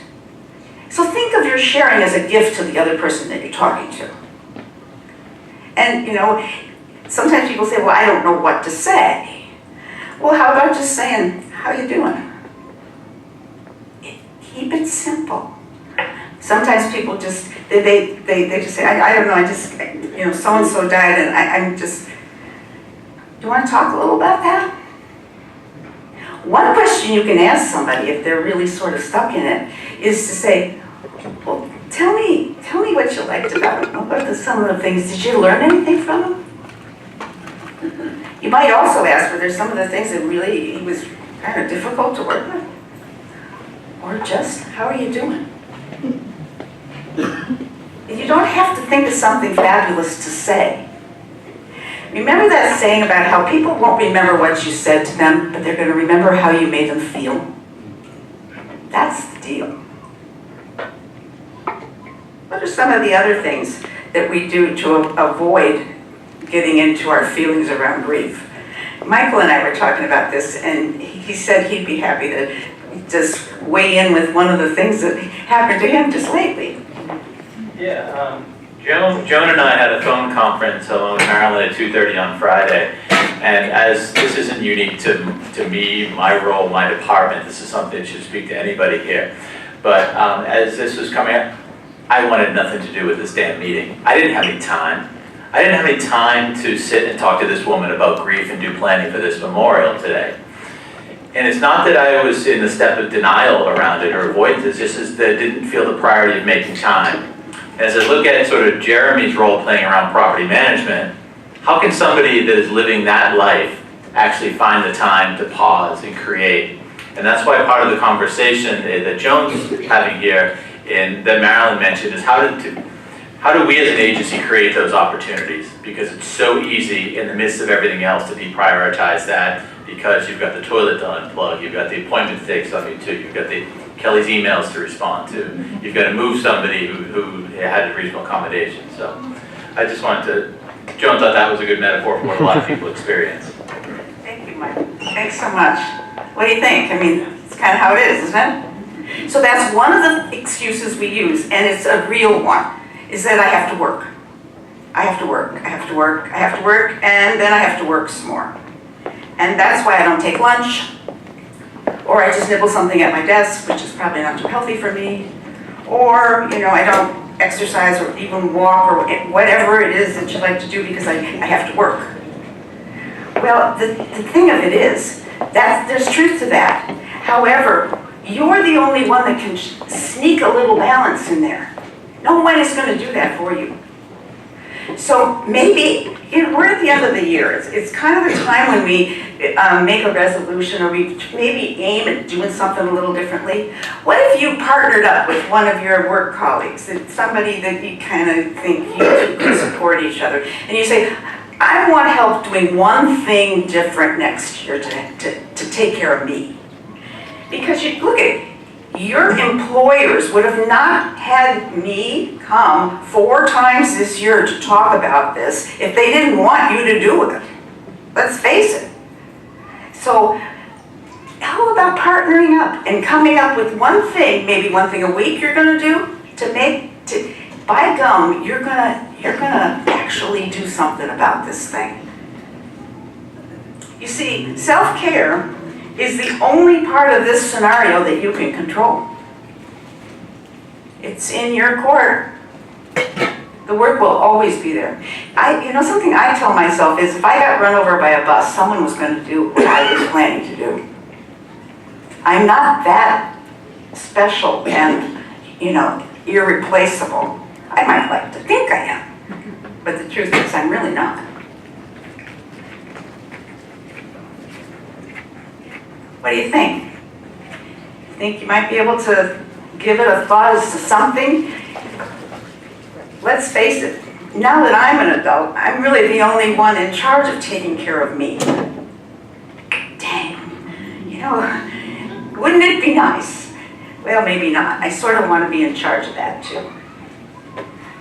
So think of your sharing as a gift to the other person that you're talking to. And, sometimes people say, well, I don't know what to say. Well, how about just saying, how you doing? Keep it simple. Sometimes people just, they just say, I don't know, I just, so-and-so died and I'm just, do you want to talk a little about that? One question you can ask somebody if they're really sort of stuck in it is to say, well, tell me what you liked about him. What are some of the things, did you learn anything from him? You might also ask, were there some of the things that really he was kind of difficult to work with? Or just, how are you doing? You don't have to think of something fabulous to say. Remember that saying about how people won't remember what you said to them, but they're going to remember how you made them feel? That's the deal. What are some of the other things that we do to avoid getting into our feelings around grief? Michael and I were talking about this, and he said he'd be happy to just weigh in with one of the things that happened to him just lately. Yeah, Joan and I had a phone conference along with Marilyn at 2:30 on Friday. And as this isn't unique to me, my role, my department, this is something that should speak to anybody here. But as this was coming up, I wanted nothing to do with this damn meeting. I didn't have any time. I didn't have any time to sit and talk to this woman about grief and do planning for this memorial today. And it's not that I was in the step of denial around it or avoidance, it's just that I didn't feel the priority of making time. And as I look at sort of Jeremy's role playing around property management, how can somebody that is living that life actually find the time to pause and create? And that's why part of the conversation that Joan's having here and that Marilyn mentioned is how do we as an agency create those opportunities? Because it's so easy in the midst of everything else to deprioritize that because you've got the toilet to unplug, you've got the appointment to take something to, you've got the Kelly's emails to respond to, you've got to move somebody who had a reasonable accommodation. So I just wanted to, Joan thought that was a good metaphor for what a lot of people experience. Thank you, Mike. Thanks so much. What do you think? I mean, it's kind of how it is, isn't it? So that's one of the excuses we use, and it's a real one, is that I have to work. I have to work, I have to work, I have to work, and then I have to work some more. And that's why I don't take lunch, or I just nibble something at my desk, which is probably not too healthy for me, or, you know, I don't exercise or even walk or whatever it is that you like to do because I have to work. Well, the thing of it is that there's truth to that. However, you're the only one that can sneak a little balance in there. No one is going to do that for you. So maybe, you know, we're at the end of the year. It's kind of the time when we make a resolution or we maybe aim at doing something a little differently. What if you partnered up with one of your work colleagues, somebody that you kind of think you two could support each other, and you say, I want help doing one thing different next year to take care of me. Because you look at it, your employers would have not had me come 4 times this year to talk about this if they didn't want you to do it. Let's face it. So how about partnering up and coming up with one thing, maybe one thing a week you're going to do by gum, you're gonna actually do something about this thing. You see, self-care is the only part of this scenario that you can control. It's in your court. The work will always be there. You know, something I tell myself is if I got run over by a bus, someone was going to do what I was planning to do. I'm not that special and, you know, irreplaceable. I might like to think I am, but the truth is I'm really not. What do you think? Think you might be able to give it a thought as to something? Let's face it, now that I'm an adult, I'm really the only one in charge of taking care of me. Dang, you know, wouldn't it be nice? Well, maybe not. I sort of want to be in charge of that too.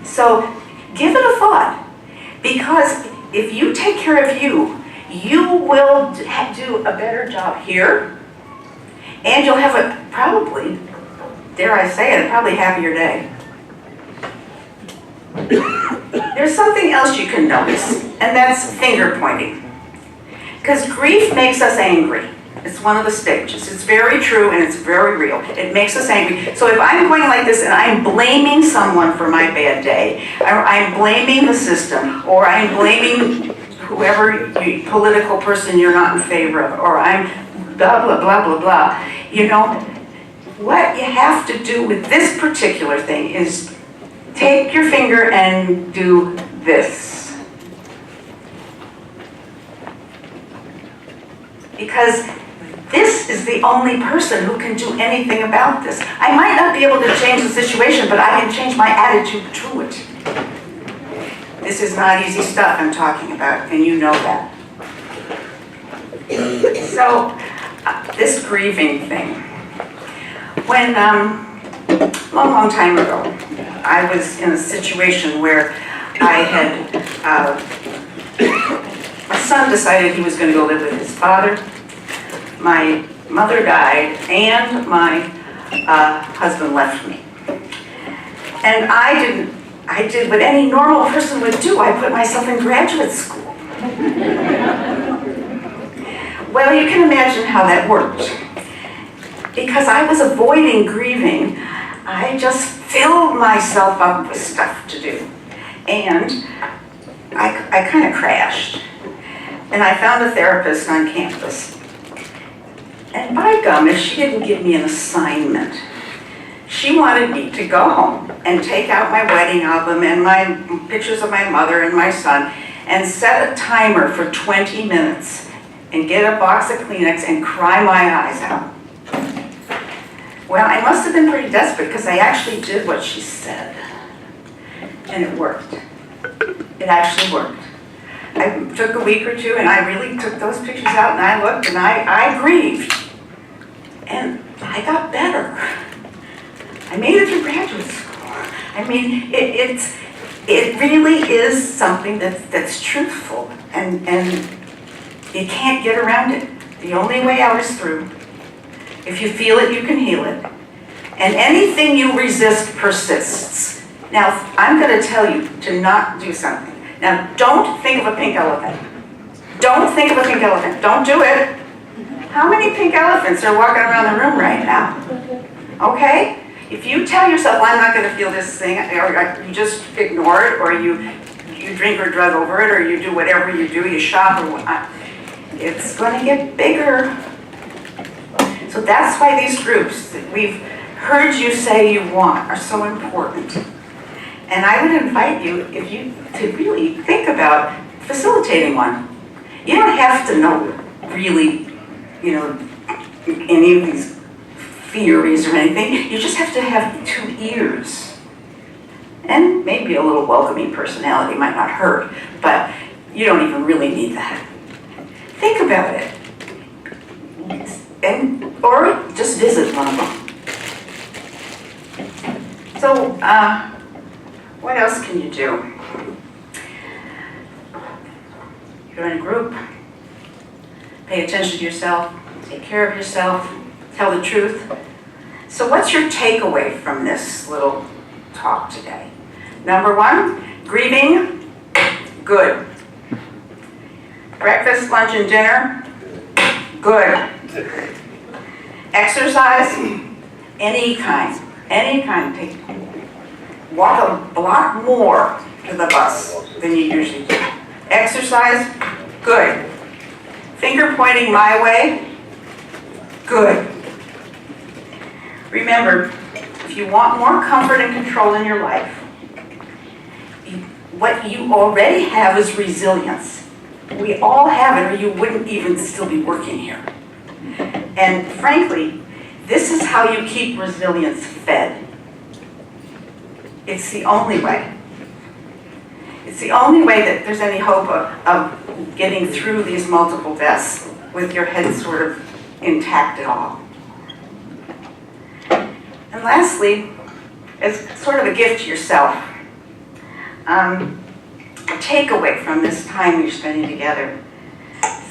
So give it a thought, because if you take care of you, you will do a better job here, and you'll have a probably, dare I say it, probably happier day. There's something else you can notice, and that's finger pointing. Because grief makes us angry. It's one of the stages. It's very true and it's very real. It makes us angry. So if I'm going like this and I'm blaming someone for my bad day, or I'm blaming the system, or I'm blaming whoever political person you're not in favor of, or I'm blah, blah, blah, blah, blah, you know, what you have to do with this particular thing is take your finger and do this. Because this is the only person who can do anything about this. I might not be able to change the situation, but I can change my attitude to it. This is not easy stuff I'm talking about, and you know that. So, this grieving thing. When, long time ago, I was in a situation where I had, my son decided he was going to go live with his father. My mother died, and my husband left me. And I I did what any normal person would do. I put myself in graduate school. Well, you can imagine how that worked. Because I was avoiding grieving, I just filled myself up with stuff to do. And I kind of crashed. And I found a therapist on campus. And by gum, if she didn't give me an assignment, she wanted me to go home and take out my wedding album and my pictures of my mother and my son and set a timer for 20 minutes and get a box of Kleenex and cry my eyes out. Well, I must have been pretty desperate because I actually did what she said. And it worked. It actually worked. I took a week or two and I really took those pictures out and I looked and I grieved. And I got better. I made it through graduate school. I mean, it really is something that's truthful and you can't get around it. The only way out is through. If you feel it, you can heal it. And anything you resist persists. Now, I'm going to tell you to not do something. Now, don't think of a pink elephant. Don't think of a pink elephant. Don't do it. How many pink elephants are walking around the room right now? Okay? If you tell yourself, I'm not going to feel this thing, or you just ignore it, or you drink or drug over it, or you do whatever you do, you shop or whatnot, it's going to get bigger. So that's why these groups that we've heard you say you want are so important. And I would invite you, to really think about facilitating one. You don't have to know really, any of these theories or anything. You just have to have 2 ears. And maybe a little welcoming personality might not hurt, but you don't even really need that. Think about it. Or just visit one of them. So, what else can you do? You're in a group. Pay attention to yourself. Take care of yourself. Tell the truth. So what's your takeaway from this little talk today? Number 1, grieving, good. Breakfast, lunch, and dinner, good. Exercise, any kind. Walk a block more to the bus than you usually do. Exercise, good. Finger pointing my way, good. Remember, if you want more comfort and control in your life, what you already have is resilience. We all have it, or you wouldn't even still be working here. And frankly, this is how you keep resilience fed. It's the only way. It's the only way that there's any hope of getting through these multiple deaths with your head sort of intact at all. And lastly, as sort of a gift to yourself, a takeaway from this time you're spending together,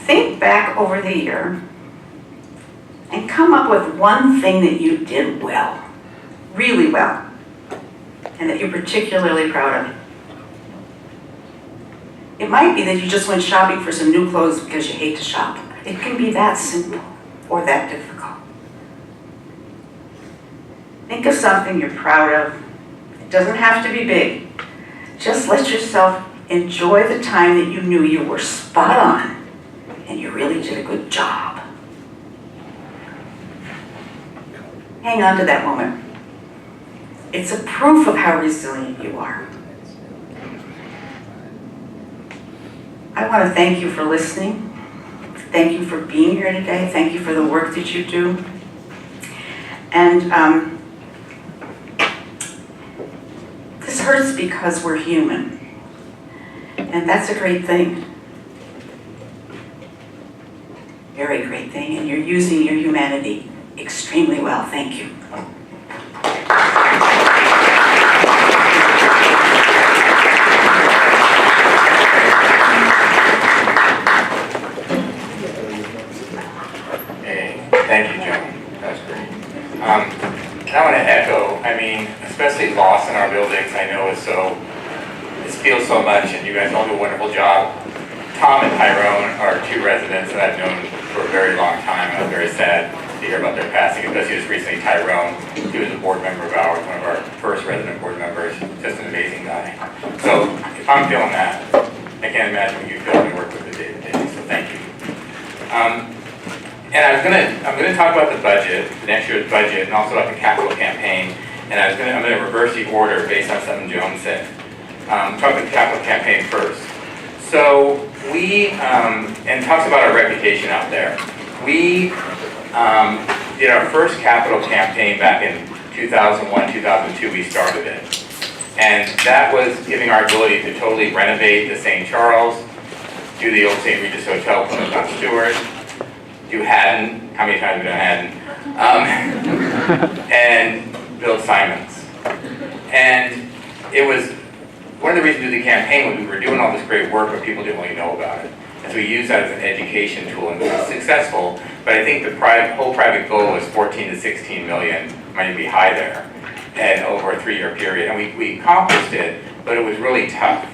think back over the year and come up with one thing that you did well, really well, and that you're particularly proud of. It might be that you just went shopping for some new clothes because you hate to shop. It can be that simple or that difficult. Think of something you're proud of. It doesn't have to be big. Just let yourself enjoy the time that you knew you were spot on and you really did a good job. Hang on to that moment. It's a proof of how resilient you are. I want to thank you for listening. Thank you for being here today. Thank you for the work that you do. And this hurts because we're human. And that's a great thing. Very great thing. And you're using your humanity extremely well. Thank you. Thank you, Joan. That's great. I want to echo, especially loss in our buildings, I know is so feel so much, and you guys all do a wonderful job. Tom and Tyrone are two residents that I've known for a very long time, and I'm very sad to hear about their passing, especially just recently Tyrone. He was a board member of ours, one of our first resident board members, just an amazing guy. So if I'm feeling that, I can't imagine what you feel when you work with the day-to-day, so thank you. And I'm gonna talk about the budget, the next year's budget, and also about the capital campaign. And I'm gonna reverse the order based on something Joan said. Talk about the capital campaign first. So we, and talks about our reputation out there. We did our first capital campaign back in 2001, 2002, we started it. And that was giving our ability to totally renovate the St. Charles, do the old St. Regis Hotel, Plymouth on Stewart, do Haddon, how many times have we done Haddon? And build Simons. And it was, one of the reasons we did the campaign was we were doing all this great work, but people didn't really know about it. And so we used that as an education tool, and it was successful. But I think the whole private goal was 14 to 16 million, might be high there, and over a 3-year period. And we accomplished it, but it was really tough.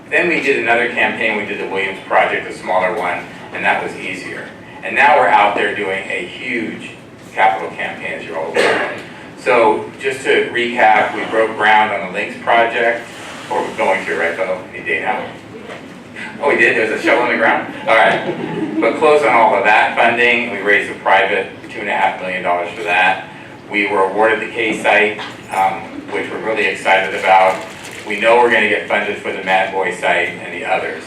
Then we did another campaign, we did the Williams Project, a smaller one, and that was easier. And now we're out there doing a huge capital campaign, as you're all aware. So just to recap, we broke ground on the Links project, or we're going to, right, Bo? Any day now? Oh, we did? There was a shovel in the ground? All right. But close on all of that funding. We raised a private $2.5 million for that. We were awarded the K site, which we're really excited about. We know we're going to get funded for the Mad Boy site and the others.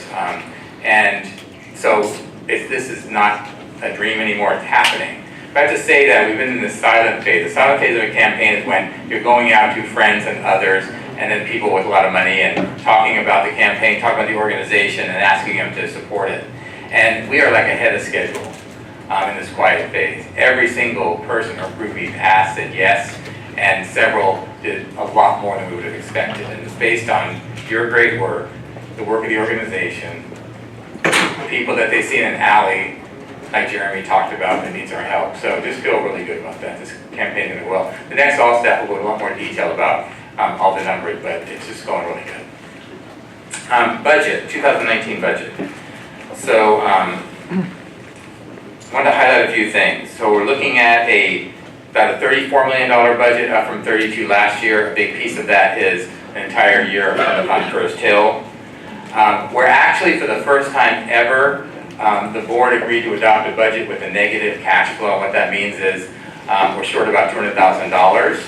And so this is not a dream anymore, it's happening. But I have to say that we've been in the silent phase. The silent phase of a campaign is when you're going out to friends and others, and then people with a lot of money, and talking about the campaign, talking about the organization, and asking them to support it. And we are like ahead of schedule in this quiet phase. Every single person or group we've asked said yes, and several did a lot more than we would have expected. And it's based on your great work, the work of the organization, people that they see in an alley, like Jeremy talked about, that needs our help. So just feel really good about that. This campaign is going well. The next all staff will go into a lot more detail about all the numbers, but it's just going really good. Budget, 2019 budget. So I wanted to highlight a few things. So we're looking at about a $34 million budget, up from 32 last year. A big piece of that is an entire year on First Hill. We're actually, for the first time ever, the board agreed to adopt a budget with a negative cash flow. What that means is we're short about $200,000.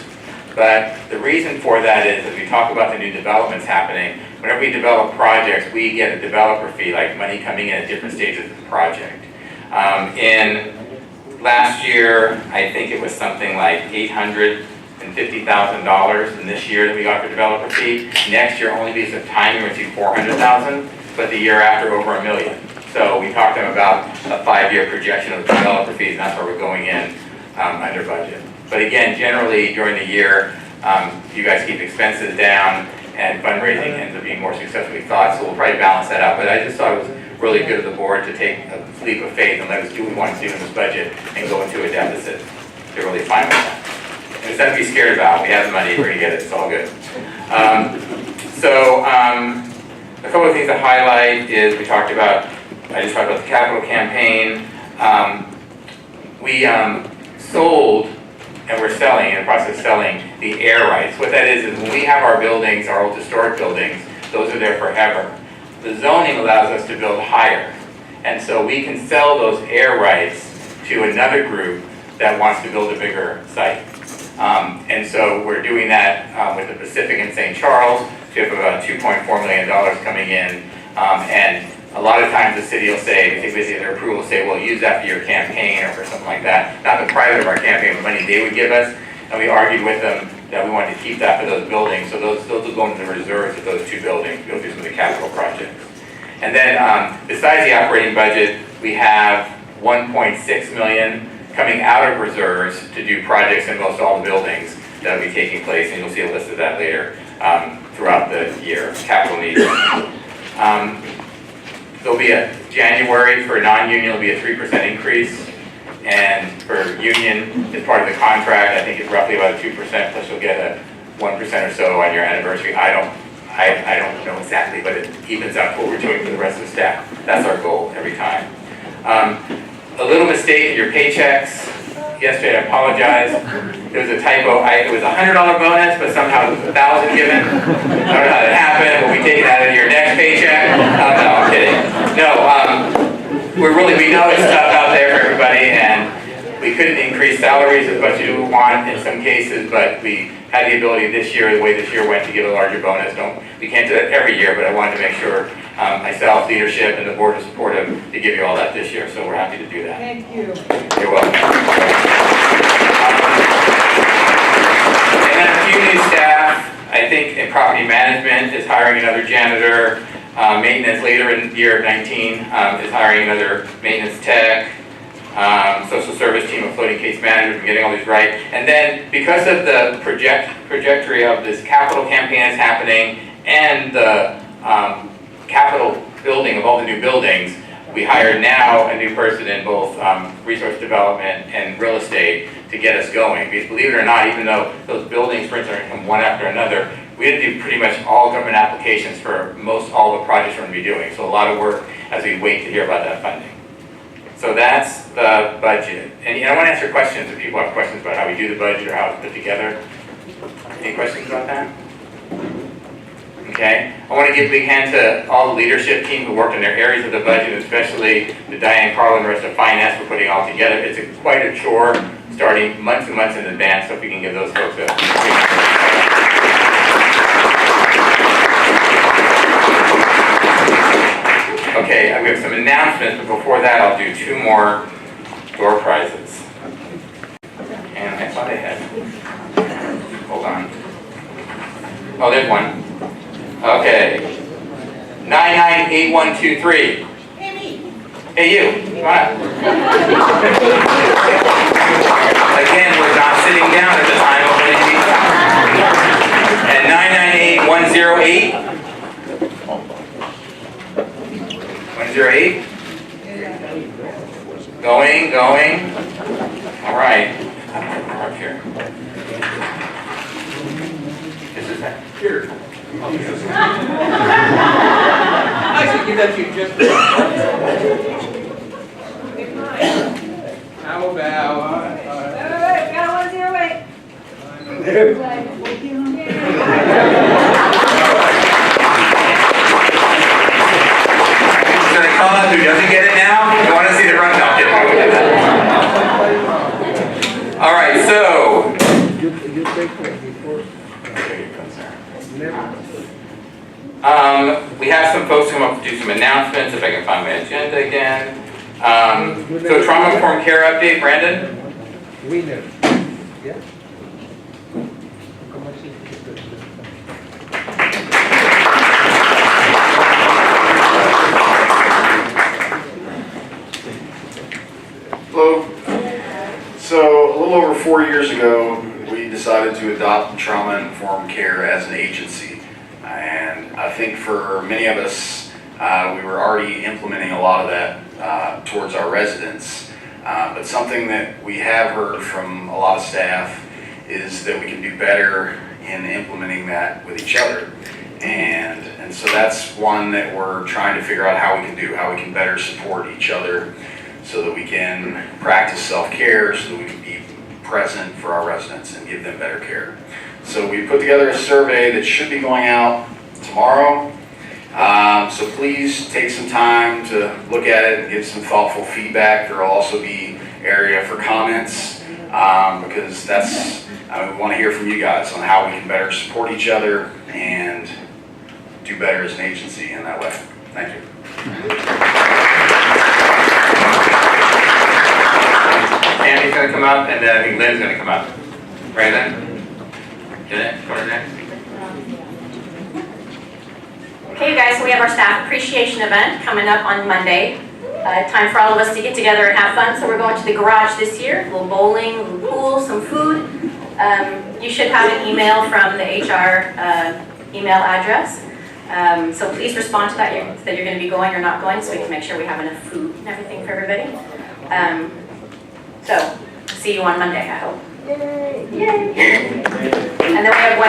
But the reason for that is, as we talk about the new developments happening, whenever we develop projects, we get a developer fee, like money coming in at different stages of the project. In last year, I think it was something like $850,000, and this year that we got the developer fee. Next year, only because of timing, we'll see $400,000, but the year after, over $1 million. So we talked to them about a 5-year projection of developer fees, and that's where we're going in under budget. But again, generally during the year, you guys keep expenses down and fundraising ends up being more successful than we thought, so we'll probably balance that out. But I just thought it was really good of the board to take a leap of faith and let us do what we want to do in this budget and go into a deficit. They're really fine with that. And it's nothing to be scared about. We have the money, we're going to get it, it's all good. A couple of things to highlight is I just talked about the capital campaign. We sold, and we're selling, in the process of selling, the air rights. What that is when we have our buildings, our old historic buildings, those are there forever. The zoning allows us to build higher. And so we can sell those air rights to another group that wants to build a bigger site. And so we're doing that with the Pacific in St. Charles. We have about $2.4 million coming in. And a lot of times the city will say, if they get their approval, say, well, use that for your campaign or for something like that. Not the private of our campaign, the money they would give us. And we argued with them that we wanted to keep that for those buildings. So those will go into the reserves of those 2 buildings. We'll do some of the capital projects. And then besides the operating budget, we have $1.6 million coming out of reserves to do projects in most all the buildings that will be taking place. And you'll see a list of that later throughout the year, capital needs. There'll be a January for non-union, there'll be a 3% increase. And for union, as part of the contract, I think it's roughly about 2%, plus you'll get a 1% or so on your anniversary. I I don't know exactly, but it evens out to what we're doing for the rest of the staff. That's our goal every time. A little mistake in your paychecks. Yesterday, I apologize. There was a typo. It was a $100 bonus, but somehow it was $1,000 given. I don't know how that happened. We'll be taking that out of your next paycheck. No, I'm kidding. No, we know it's tough out there for everybody, and we couldn't increase salaries as much as we want in some cases, but we had the ability this year, the way this year went, to give a larger bonus. We can't do that every year, but I wanted to make sure myself, leadership, and the board was supportive to give you all that this year, so we're happy to do that. Thank you. You're welcome. And then a few new staff. I think in property management is hiring another janitor. Maintenance later in the year of 19 is hiring another maintenance tech. Social service team of floating case managers, we're getting all these right. And then because of the trajectory of this capital campaign that's happening and the capital building of all the new buildings, we hired now a new person in both resource development and real estate to get us going. Because believe it or not, even though those buildings, for instance, are going to come one after another, we had to do pretty much all government applications for most all the projects we're going to be doing. So a lot of work as we wait to hear about that funding. So that's the budget. And I want to answer questions if people have questions about how we do the budget or how it's put together. Any questions about that? Okay. I want to give a big hand to all the leadership team who worked in their areas of the budget, especially the Diane, Carl, and the rest of finance for putting it all together. It's quite a chore starting months and months in advance, so if we can give those folks a Okay, we have some announcements, but before that I'll do two more door prizes. And I thought I had. Hold on. Oh, there's one. Okay. 998123. Hey, me. Hey, you. Come on. Again, we're not sitting down at the time of when it And 998108. 108. Going. All right. Up here. This is that. Here. I should give that to you just How about? We got a 108. Should I call out who doesn't get it now? I want to see the rundown. All right, so. You take that before. We have some folks who want to do some announcements, if I can find my agenda again. So trauma informed care update, Brandon? Winner. Yeah. Hello. So a little over 4 years ago, we decided to adopt trauma-informed care as an agency. And I think for many of us, we were already implementing a lot of that towards our residents. But something that we have heard from a lot of staff is that we can do better in implementing that with each other. And so that's one that we're trying to figure out how we can better support each other so that we can practice self-care, so that we can be present for our residents and give them better care. So we put together a survey that should be going out tomorrow. So please take some time to look at it and give some thoughtful feedback. There will also be area for comments because we want to hear from you guys on how we can better support each other and do better as an agency in that way. Thank you. Tammie's going to come up, and then I think Lynn's going to come up. Brandon? Get it? Go to next. Okay, you guys, so we have our staff appreciation event coming up on Monday. Time for all of us to get together and have fun. So we're going to the garage this year. A little bowling, a little pool, some food. You should have an email from the HR email address. So please respond to that you're going to be going or not going, so we can make sure we have enough food and everything for everybody. So see you on Monday, I hope. Yay! And then we have one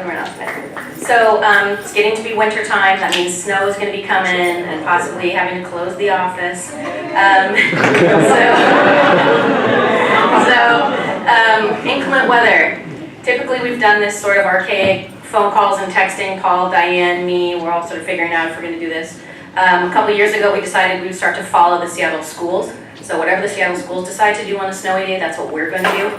more announcement. So it's getting to be winter time. That means snow is going to be coming and possibly having to close the office. Inclement weather. Typically, we've done this sort of archaic phone calls and texting. Paul, Diane, me, we're all sort of figuring out if we're going to do this. A couple years ago, we decided we would start to follow the Seattle schools. So whatever the Seattle schools decide to do on a snowy day, that's what we're going to do.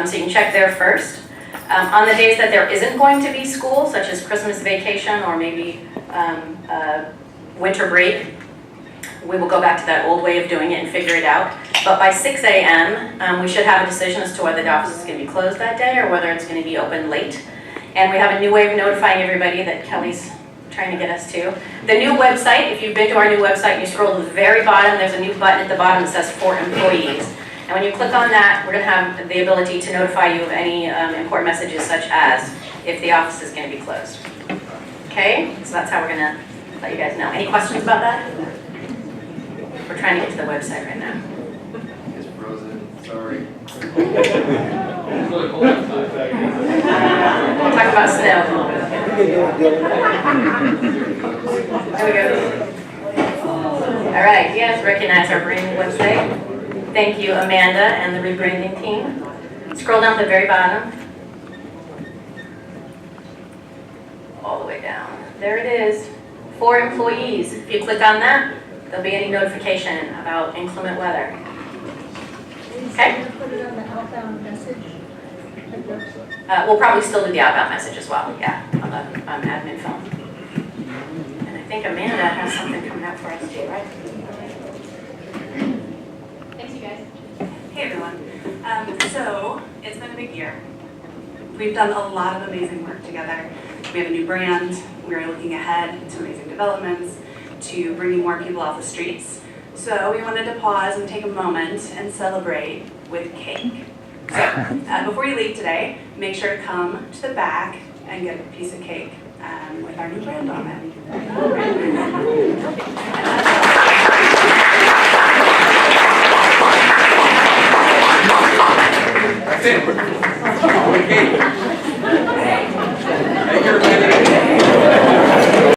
So you can check there first. On the days that there isn't going to be school, such as Christmas vacation or maybe winter break, we will go back to that old way of doing it and figure it out. But by 6 a.m., we should have a decision as to whether the office is going to be closed that day or whether it's going to be open late. And we have a new way of notifying everybody that Kelly's trying to get us to. The new website, if you've been to our new website and you scroll to the very bottom, there's a new button at the bottom that says for employees. And when you click on that, we're going to have the ability to notify you of any important messages such as if the office is going to be closed. Okay, so that's how we're going to let you guys know. Any questions about that? We're trying to get to the website right now. It's frozen, sorry. Talk about snow. There we go. All right, you guys recognize our brand new website. Thank you, Amanda and the rebranding team. Scroll down to the very bottom. All the way down. There it is. For employees. If you click on that, there'll be any notification about inclement weather. Okay? Put it on the outbound message. We'll probably still do the outbound message as well, yeah, on the admin phone. And I think Amanda has something coming up for us too, right? Thanks, you guys. Hey everyone. So it's been a big year. We've done a lot of amazing work together. We have a new brand. We're looking ahead to amazing developments, to bringing more people off the streets. So we wanted to pause and take a moment and celebrate with cake. So before you leave today, make sure to come to the back and get a piece of cake with our new brand on it. That's it.